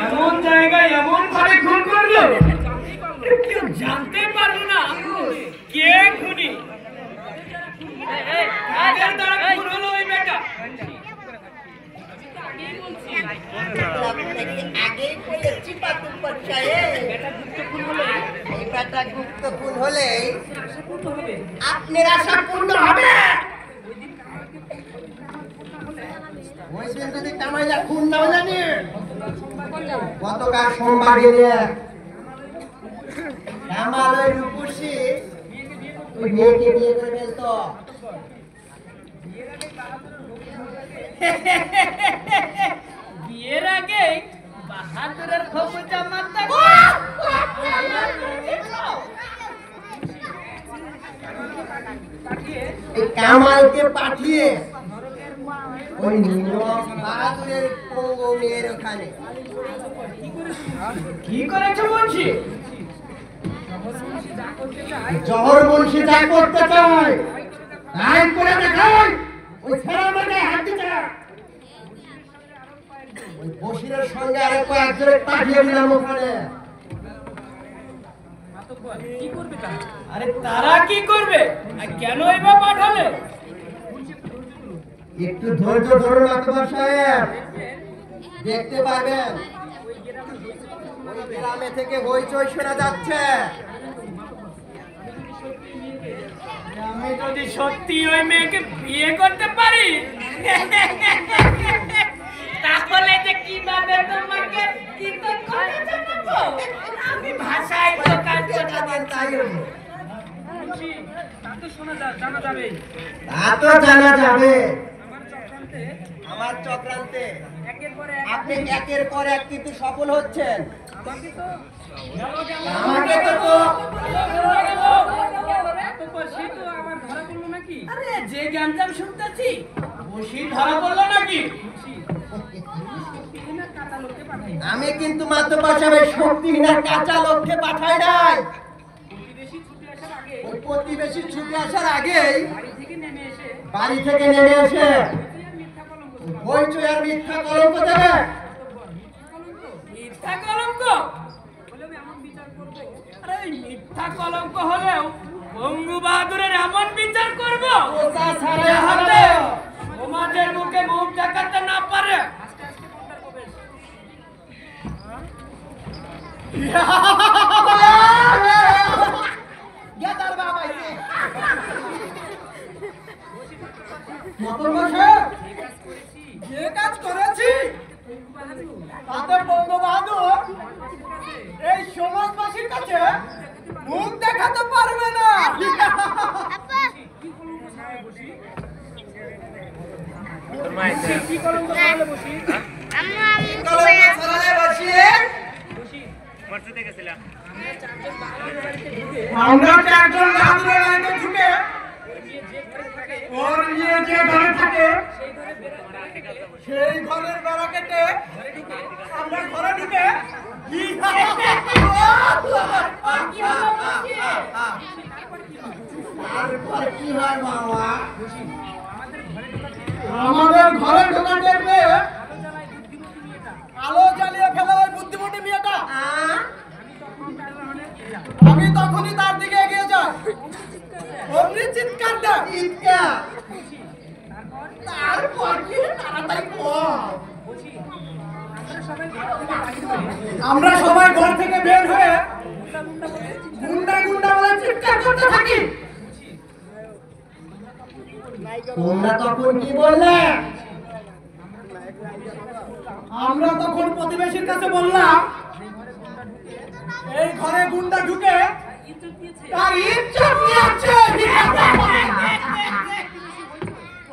এমন জায়গায় এমন ভাবে খুন করলো কেউ জানতে পারলো না কে খুনি। কাদের দ্বারা খুন হলো ওই বেটা? আগেই বলেছি পাতুপ্পর সাহেব, এই বেটা গুপ্ত খুন হলে আপনার আশা পূর্ণ হবে। ওই দিন যদি কামাইলা খুন না জানি গতকাল সোমবার দিনে কামাল ওই রূপসী ওই মেয়েকে বিয়ে করে ফেলতো। বিয়ের আগে বাহাদুরের খবর জামাতা কামালকে পাঠিয়ে ওই বাহাদুরের পঙ্গু মেয়ের ওখানে কি করেছে বলছি? জহর বংশী যা করতে চায় তাই করে দেখায়। ওই ছেলের মাথায় হাত দিতে ওই বশিরের সঙ্গে আরেক কয়েকজনে পাঠিয়ে দিলাম ওখানে। আরে তারা কি করবে আর কেন এবার পাঠালে? একটু ধৈর্য ধরুন আকবর সাহেব, দেখতে পাবেন ওই গ্রামে থেকে হইচই শোনা যাচ্ছে। আমি যদি সত্যি ওই মেয়েকে বিয়ে করতে পারি তাহলে যে কিভাবে তোমাকে কি তো করে জানাবো? আমি ভাষায় তো কাজ করতে তাই হলো। তা তো জানা যাবে। তা তো জানা যাবে। আমার চক্রান্তে আপনি একের পর এক কিন্তু সফল হচ্ছেন। আমাকে তো আরে যে জ্ঞানজাম শুনতেছি বসি ধরা পড়লো নাকি? আমি কিন্তু মাত্র পাশাপাশি শক্তিহীনের কাঁচা লক্ষ্যে পাঠাই নাই। ওই প্রতিবেশী ছুটে আসার আগেই বাড়ি থেকে নেমে এসে হইচই আর মিথ্যা কলঙ্ক দেবে। মিথ্যা কলঙ্ক? আরে ওই মিথ্যা কলঙ্ক হলেও বঙ্গু বাহাদুরের এমন বিচার করবো যাতে সমাজের মুখে মুখ দেখাতে না পারে। গেদার বাবা যে কাজ করেছি তাতে বঙ্গ বাহাদুর এই সমাজবাসীর কাছে মুখ দেখাতে পারবে না। আমরা চারজন বাহাদুরের লাইনে ঢুকে ওর নিয়ে যে ঘরে থাকে সেই ঘরের বেড়া কেটে আমরা ঘরে ঢুকে তারপর কি হয় বাবা? আমাদের ঘরে ঢোকা দেখবে আলো জ্বালিয়ে ফেলা ওই বুদ্ধিমতী মেয়েটা। আমি তখনই তার দিকে এগিয়ে যাই। চিৎকার দাও চিৎকার তারপর কি তাড়াতাড়ি কর আমরা সবাই ঘর থেকে বের হয়ে গুন্ডা গুন্ডা বলে চিৎকার করতে থাকি তোমরা তখন কি বললে আমরা তখন প্রতিবেশীর কাছে বললাম এই ঘরে গুন্ডা ঢুকে তার ইজ্জত নিয়েছে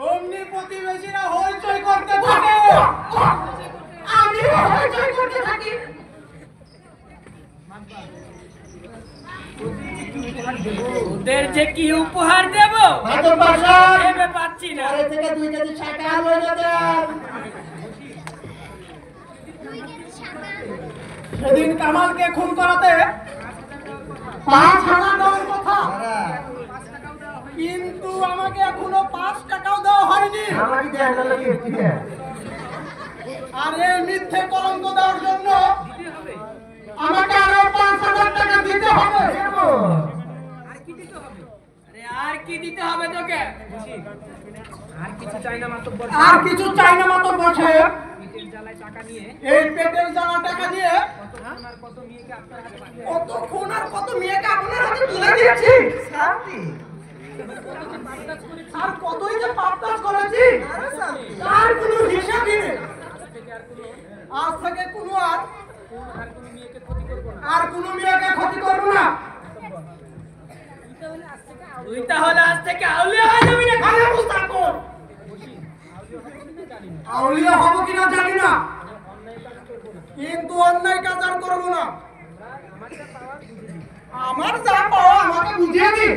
অমনি প্রতিবেশীরা হইচই করতে থাকে আমি হইচই করতে থাকি ওদের যে কি উপহার দেব মাতর বাসা ভেবে পাচ্ছি না। ঘরে থেকে 2 কেজি শাকা লয়ে যেতেন সেদিন কামালকে খুন করাতে 5,000 দেওয়ার কথা কিন্তু আমাকে এখনো 5 টাকাও দেওয়া হয়নি আমাকে দেয় না লাগে ঠিক আছে আর এই মিথ্যে কলঙ্ক দেওয়ার জন্য আমাকে আরো 5,000 টাকা দিতে হবে আরে আর কি দিতে হবে তোকে? আর কিছু চাই না মাত্র আর কিছু চাই না মাত্র বসে এই পেটের জ্বালা টাকা দিয়ে কত খুন আর কত মেয়েকে আপনার হাতে তুলে দিয়েছি আর কতই যে পাপটাস করেছি তার কোনো হিসাবই নেই আজ থেকে কোনো আর কোনো মেয়েকে ক্ষতি করবো না তুই তাহলে আজ থেকে আউলিয়া হয়ে যাবি না? আরে মুস্তাকুর আউলিয়া হব কিনা জানি না কিন্তু অন্যায় কাজ আর করবো না আমার যা পাওয়া আমাকে বুঝিয়ে দি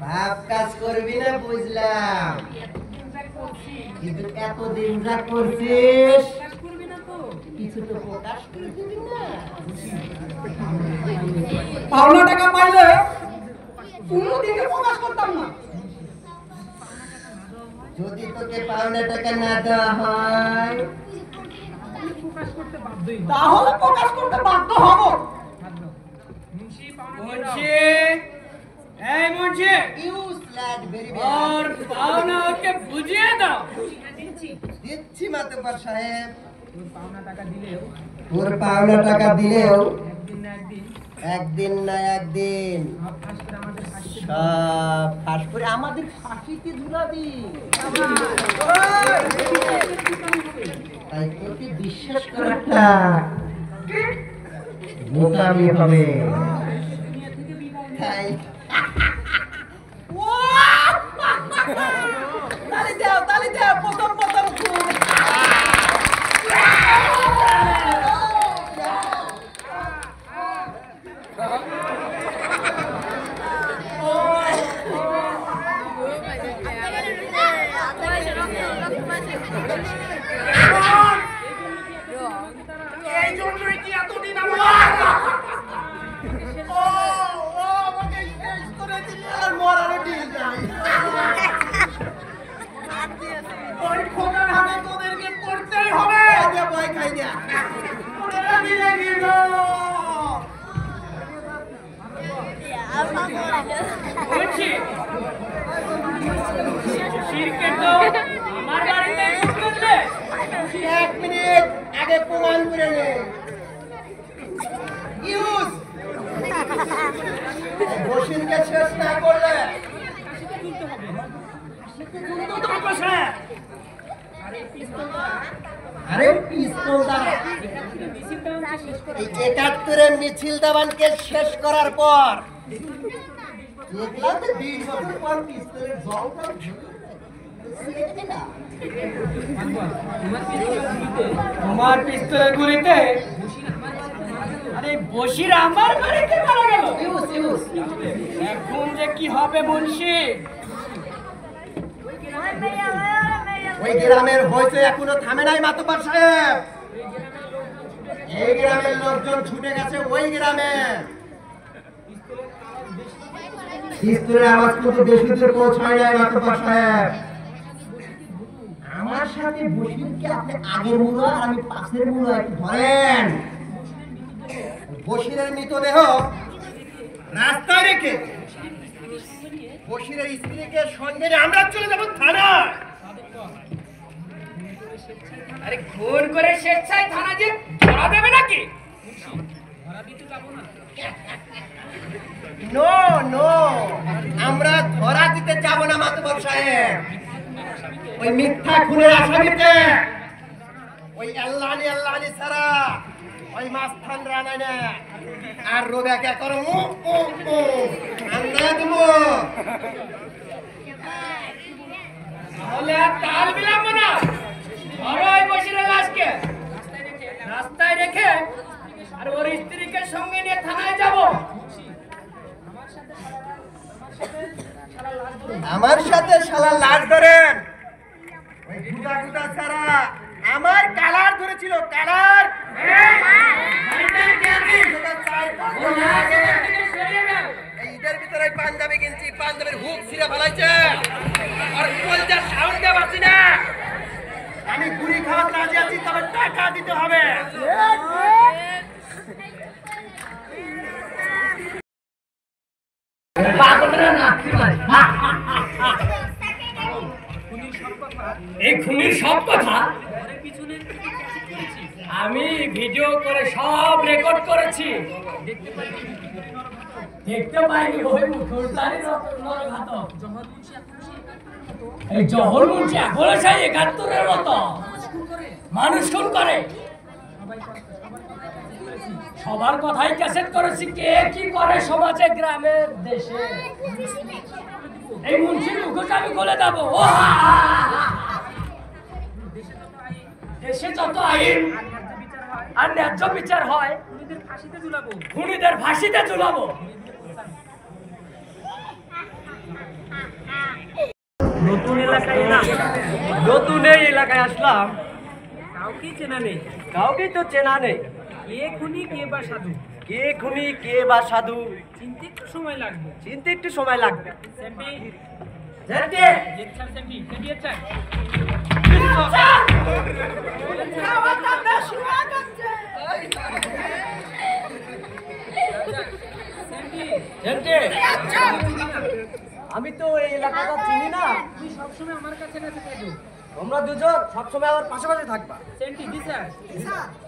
ভাব কাজ করবি না বুঝলাম কিন্তু এতদিন যা করছিস কিছু তো প্রকাশ করে দিবি না পাওনা টাকা পাইলে কোনোদিকে প্রকাশ করতাম না যদি তোকে পাওনা টাকা না দেওয়া হয় তাহলে প্রকাশ করতে বাধ্য হব মুন্সি, এই মুন্সি, ইউজ ল্যাড ভেরি ওর পাওনা ওকে বুঝিয়ে দাও। দিচ্ছি মাতব্বর সাহেব ওর পাওনা টাকা দিলেও একদিন না একদিন সব ফাঁস করে আমাদের ফাঁসিতে ঝুলাবি তাই তোকে বিশ্বাস করাটা বোকামি হবে তাই তালি দাও প্রথম প্রথম এই জন্যই কি এতদিন আমাকে শেষ করে দিলি আর মরারও ডিল নাই ওই খোদার হাতে তোদেরকে পড়তেই হবে ভয় খাই না ওরা দিলে গেল মুন্সি, শিরকে তো আমার বাড়িতে খুন করলে। 1 মিনিট আগে প্রমাণ করে নে ইউজ বসিনকে শেষ না করলে আরে পিস্তলটা এই 71 মিছিল দাবানকে শেষ করার পর দেখলাম তো 20 বছর পর পিস্তলের জলটা তোমার পিস্তলের গুলিতে আরে বসির আমার বাড়িতে মারা গেল। এখন যে কি হবে মুন্সি? ওই গ্রামের হয়েছে এখনো থামে নাই মাতব্বর সাহেব এই গ্রামের লোকজন ছুটে গেছে ওই গ্রামে পিস্তলের আওয়াজ কিন্তু বেশি দূর পৌঁছায় নাই মাতব্বর সাহেব আমার সাথে বসিরকে আপনি আগের মূলা আর আমি পাশের মূলা একটু ধরেন বসিরের মৃতদেহ রাস্তায় রেখে বশিরের স্ত্রীকে সঙ্গে নিয়ে আমরা চলে যাবো থানায়। আরে খুন করে স্বেচ্ছায় থানা যে ধরা দেবে নাকি? নো নো, আমরা ধরা দিতে যাব না মাতবর সাহেব। ওই মিথ্যা খুনের আসামিতে ওই আল্লাহনি আল্লাহনি সারা ওই মাস্তান রানা না আর রোগাকে করো আমরা দেব। তাহলে আর তাল বিলাম না, ধরো ওই বশিরের লাশকে রাস্তায় রেখে আর ওর স্ত্রীকে সঙ্গে নিয়ে থানায় যাব। আমার সাথে শালা লাশ ধরেন। ওই গুদা গুদা সারা আমার কালার ধরেছিল, কালার ঈদের ভিতরে পাঞ্জাবি কিনছি, পাঞ্জাবির হুক ছিঁড়ে ফেলাইছে আর কলজার সাউন্ড দিয়ে পাচ্ছি না। আমি গুড়ি খাওয়ার রাজি আছি, তবে টাকা দিতে হবে। এই খুনির সব কথা আমি ভিডিও করে সব রেকর্ড করেছি। দেখতে পাইনি ওই মুখোশধারী নরঘাতক এই জহর মুন্সি এখনো সেই ৭১-এর মতো মানুষ খুন করে। সবার কথাই ক্যাসেট করেছি, কে কি করে সমাজে, গ্রামে, দেশে। এই মুন্সির মুখোশ আমি বলে দেবো। দেশে যত আইন আর ন্যায্য বিচার হয় খুনিদের ফাঁসিতে ঝুলাবো। নতুন এলাকায় না, নতুন এই এলাকায় আসলাম, কাউকেই চেনা নেই, কাউকেই তো চেনা নেই। কে খুনি কে বা সাধু, কে খুনি কে বা সাধু চিনতে একটু সময় লাগবে, চিনতে একটু সময় লাগবে। আমি তো এই এলাকাটা চিনি না। তুই সবসময় আমার কাছে না থাকবি, তোমরা দুজন সবসময় আমার পাশাপাশি থাকবা। সেন্টি জি স্যার,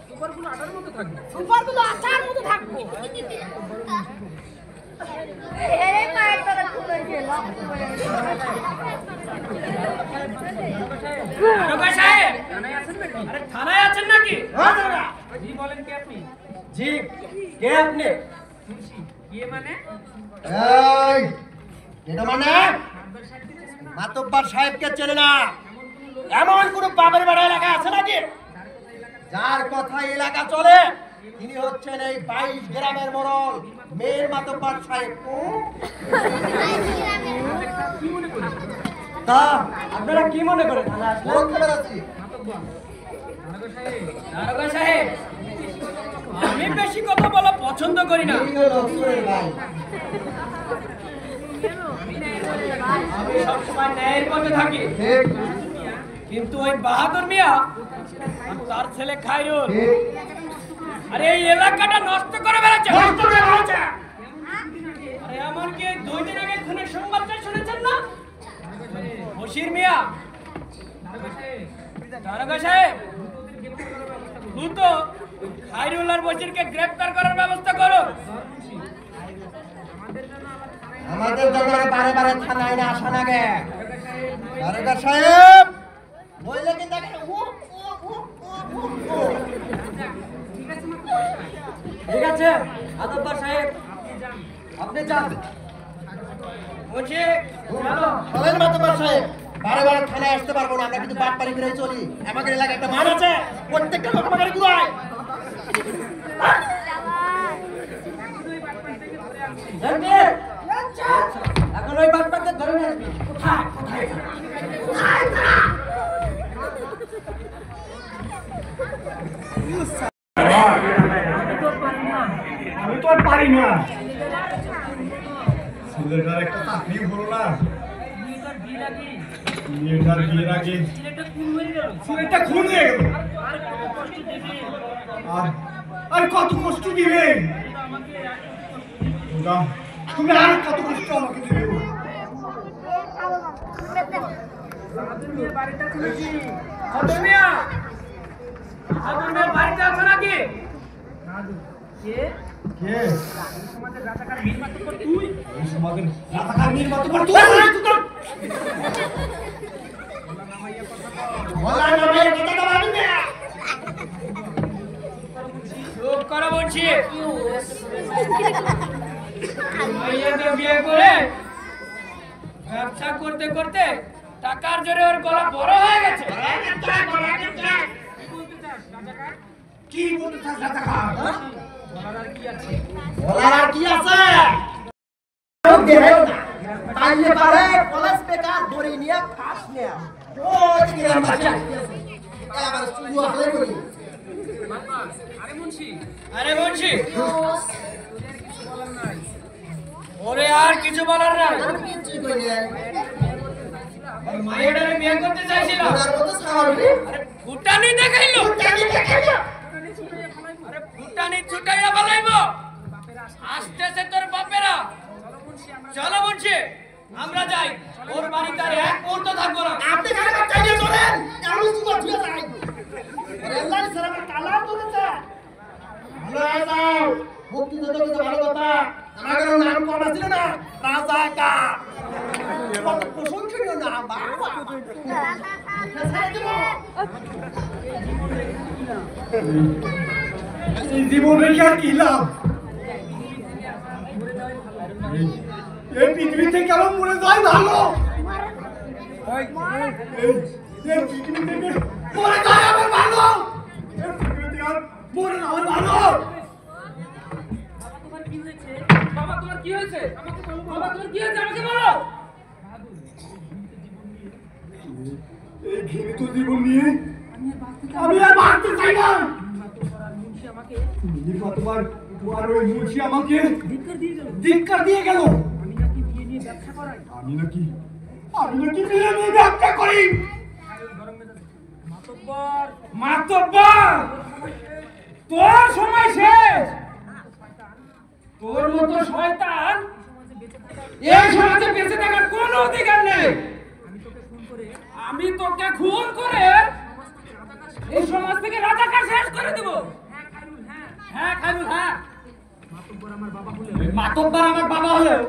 সুপারগুলো আটার মতো থাকবে, সুপারগুলো আটার মতো থাকবো। এই মাইকটা খুলে গেল। রোগা সাহেব থানায় আছেন নাকি? আরে থানায় আছেন নাকি? হ্যাঁ দাদা। জি বলেন কে আপনি? জি কে আপনি? কে মানে? এই এটা মানে মাতব্বর সাহেবকে চেনে না এমন কোন বাবার বাড়া এলাকা আছে নাকি? যার কথা এলাকা চলে তিনি হচ্ছেন এই 22 গ্রামের মোড়ল মেয়ের মাতব্বর সাহেব। তা আপনারা কি মনে করেন থানা আসলে? কোন খবর আছে? দারোগা সাহেব, আমি বেশি কথা বলা পছন্দ করি না। এই হলো সুরের ভাই। আমি সবসময় ন্যায়ের পথে থাকি, ঠিক কিন্তু ওই বাহাদুর মিয়া আর তার ছেলে খায়রুল ঠিক আরে এই এলাকাটা নষ্ট করে বেড়াচ্ছে, নষ্ট করে বেড়াচ্ছে। আরে আমার কি 2 দিন আগে খুনের সংবাদটা শুনেছেন না? বশির মিয়া, দারোগা সাহেব, দ্রুত খায়রুল আর বশিরকে গ্রেফতার করার ব্যবস্থা করো। আমাদের জন্য বারে বারে থানায় না আসা লাগে। দারোগা সাহেব বললে কি দেখে ঠিক আছে আদব্বর সাহেব, আপনি যান। বলছি চলো। চলেন মাতব্বর সাহেব, বারে বারে থানায় আসতে পারবো না, আমরা কিন্তু বাটপাড়ি করে চলি। আমাদের এলাকায় একটা মান আছে, প্রত্যেকটা লোক আমাদের ঘুরায়। এখন ওই বাটপাকে ধরে নিয়ে আসবি। কোথায় কোথায় আমি তো আর পারি না। ছেলেটার একটা চাকরি হলো না, মেয়েটার বিয়ের আগে ছেলেটা খুন হয়ে গেল। আর কত কষ্ট দিবেন? তুমি আর কত কষ্ট আমাকে দিবে বাহাদুর মিয়ার বাড়িটা ছিল কি? বাহাদুর মিয়া বাড়িতে আছো নাকি? কে? কে সমাজের রাজাকার বীর মাতব্বর তুই? এই সমাজের রাজাকার বীর মাতব্বর তুই বলা নামাইয়া কথা বলবি না চুপ করো বলছি। মাইয়াকে বিয়ে করে ব্যবসা করতে করতে টাকার জোরে ওর গলা বড় হয়ে গেছে। কি বলতে চাস রাজাকার বলার আর কি আছে? বলার আর কি আছে তাইলে পারে কলেজ বেকার ধরে নিয়ে ফাঁস নিয়ে ওই গ্রাম বাসা এবার শুরু হলে করি আরে মুন্সি ওরে আর কিছু বলার নাই। কি কইলে ওর মায়েরারে বিয়ে করতে চাইছিল। ওনার কত স্বাভাবিক আরে ফুটানি দেখাইলো। আরে ফুটানি ছুটাইয়া বলাইবো। আসতেছে তোর বাপেরা। চলো মুন্সি আমরা যাই। ওর বাড়িতে আর এক মুহূর্ত থাকবো না। আপনি খালি বাচ্চা নিয়ে চলেন কেমন সুন্দর ধুয়ে যায় রেললাইন স্যার আমার কালার তুলেছে ভালো হয়ে যাও মুক্তি দিতে দিতে ভালো কথা আমাদের নাম করা ছিল না রাজাকার কত প্রশংসনীয় নাম বাবা এই জীবনে কি আর কি লাভ এই পৃথিবী থেকে কেমন মরে যায় ভালো এই পৃথিবী থেকে মরে যায় আমার ভালো এই পৃথিবী থেকে আর মরে না আমার ভালো বাবা তোমার কি হয়েছে? আমাকে বলো। বাবা তোমার কি হয়েছে? আমাকে বলো। এই ঘৃণিত জীবন নিয়ে আমি আর বাঁচতে চাই না কতবার তোমার ওই মুন্সি আমাকে ধিক্কার দিয়ে গেল আমি নাকি বিয়ে নিয়ে ব্যবসা করি মাতব্বর তোর সময় শেষ। তোর মতো শয়তান এই সমাজে বেঁচে থাকার কোনো অধিকার নেই। আমি তোকে খুন করে এই সমাজ থেকে রাজাকার শেষ করে দেব। হ্যাঁ খাইরুল হ্যাঁ মাতব্বর আমার বাবা হলেও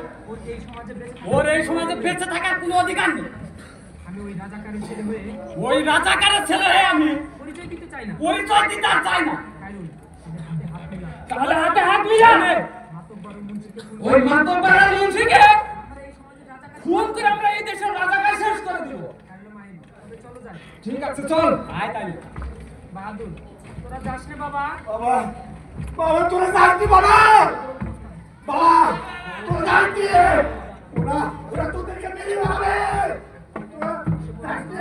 ওর এই সমাজে বেঁচে থাকার কোনো অধিকার নেই। ওই রাজাকারের ছেলে হয়ে আমি পরিচয় দিতে আর চাই না। তাহলে হাতে হাত মিলা ওই মাতব্বর আর মুন্সিকে খুন করে আমরা এই দেশের রাজাকার শেষ করে দেব। ঠিক আছে চল আয় তাই বাহাদুর তোরা যাস রে বাবা। বাবা বাবা তোরা যাচ্ছি বাবা বাবা তোরা যাচ্ছি ওরা তোদেরকে মেরে মারবে তোরা যাচ্ছি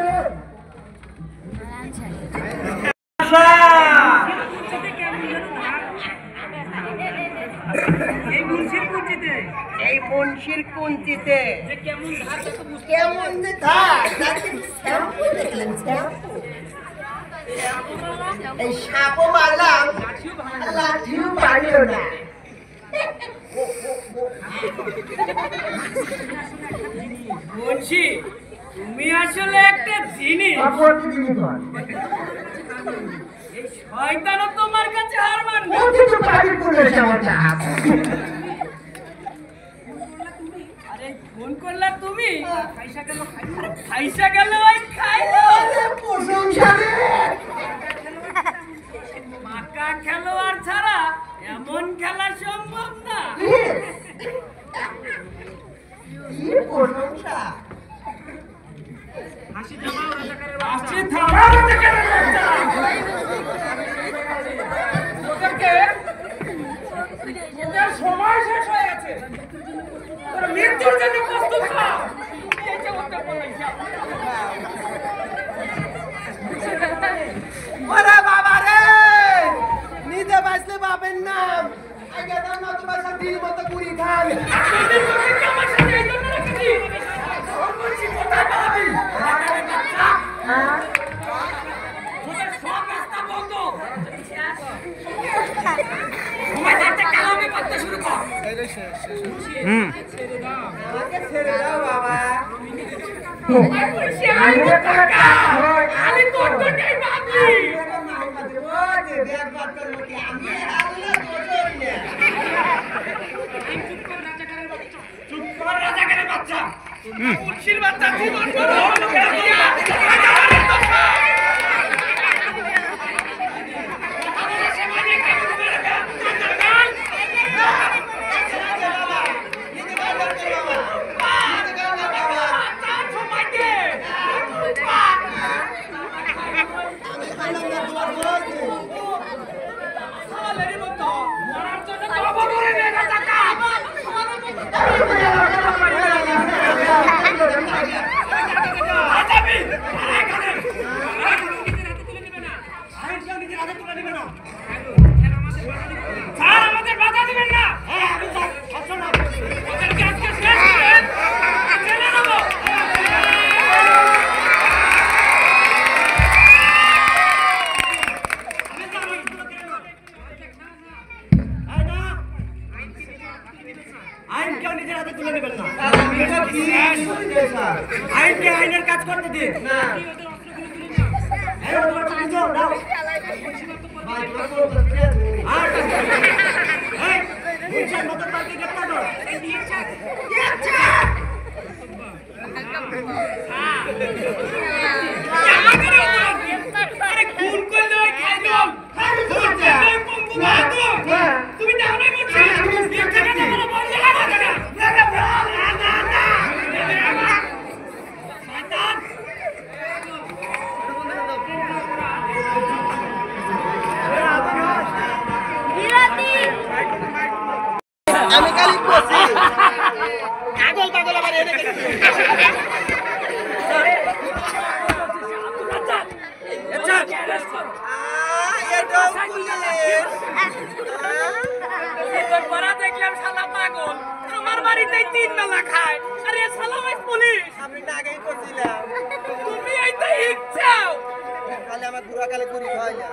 এই মুন্সির কুঞ্চিতে কেমন যে থাক তাতে শ্যাম্পু দেখলেন শ্যাম্পু এই সাপও মারলাম লাঠিও পারলো না মুন্সি তুমি আসলে একটা জিনিস। এই শয়তানও তোমার কাছে হার মানবে। আরে ফোন করলা তুমি খাইসা গেল ওই খাইলো পাকা খেলোয়াড় ছাড়া এমন খেলা সম্ভব না। হাসি থামাও রাজাকারের বাচ্চা। ওদেরকে ওদের সময় শেষ হয়ে গেছে। তোরা মৃত্যুর জন্য প্রস্তুত হ। এই যে ওদের বলাইছে আমাকে ছেড়ে দাও বাবা। আমি তোর কথাই ভাবলি। আমি আল্লাহ দোষর না। চুপ কর রাজাকারের বাচ্চা। মুন্সির বাচ্চা জীবন বড় হলো আইনকে আইনের কাজ করতে দিন না তুমি আমি খালি বসি পাগল পাগল আবার এনে দেখলাম শালা পাগল আমার বাড়িতে 3 বেলা খায় আরে শালা ভাই পুলিশ আমি না আগেই করছিলাম তুমি এইটা ইচ্ছাও খালি আমার বুড়া কালে করি হয় না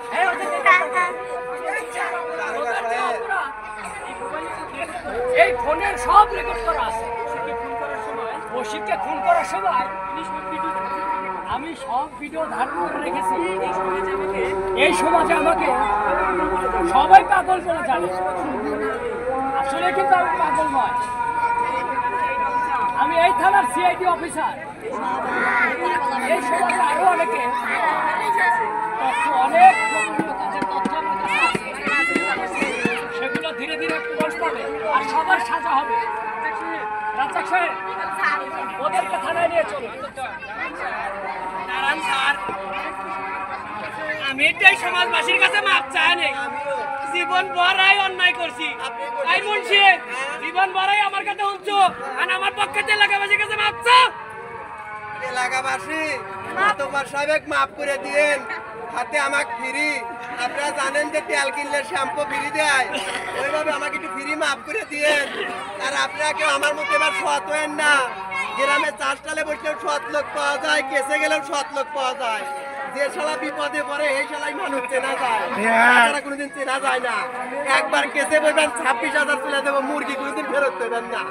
এই ফোনের সব রেকর্ড করা আছে ওশিককে খুন করার সময় আমি সব ভিডিও ধারণ করে রেখেছি এই সমাজে আমাকে সবাই পাগল বলে জানে আসলে কিন্তু আমি পাগল নয় আমি এই থানার সিআইডি অফিসার এই সমাজে আরো অনেকে অনেক কাজের তথ্য আমার কাছে আছে সেগুলো ধীরে ধীরে প্রকাশ পাবে আর সবার সাজা হবে রাজ্জাক সাহেব ওদেরকে থানায় নিয়ে চলুন দাঁড়ান স্যার আমি এটাই সমাজবাসীর কাছে মাপ চাই না জীবন ভরাই অন্যায় করছি তাই মুন্সি জীবন ভরাই আমার কাছে হুঁচো আর আমার পক্ষে এলাকাবাসীর কাছে মাপ চাও এলাকাবাসী তোমার সাহেব মাফ করে দিয়েন হাতে আমাকে ফ্রি আপনারা জানেন যে তেল কিনলে শ্যাম্পু ফ্রি দেয় ওইভাবে আমাকে একটু ফ্রি মাফ করে দিয়েন আর আপনারা কেউ আমার মতো এবার সৎ হয়েন না গ্রামে চাষটালে বসলেও সৎ লোক পাওয়া যায় কেসে গেলেও সৎ লোক পাওয়া যায় যে শালা বিপদে পড়ে এই শালাই মানুষ চেনা যায় তাছাড়া কোনোদিন চেনা যায় না একবার কেসে বলবেন 26,000 তুলে দেবো মুরগি কোনোদিন ফেরত দেবেন না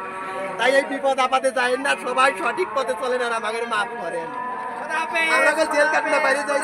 তাই এই বিপদ আপদে যায় না সবাই সঠিক পথে চলেন আর আমাদের মাফ করেন আমরা জেল কাটলে বাইরে যাই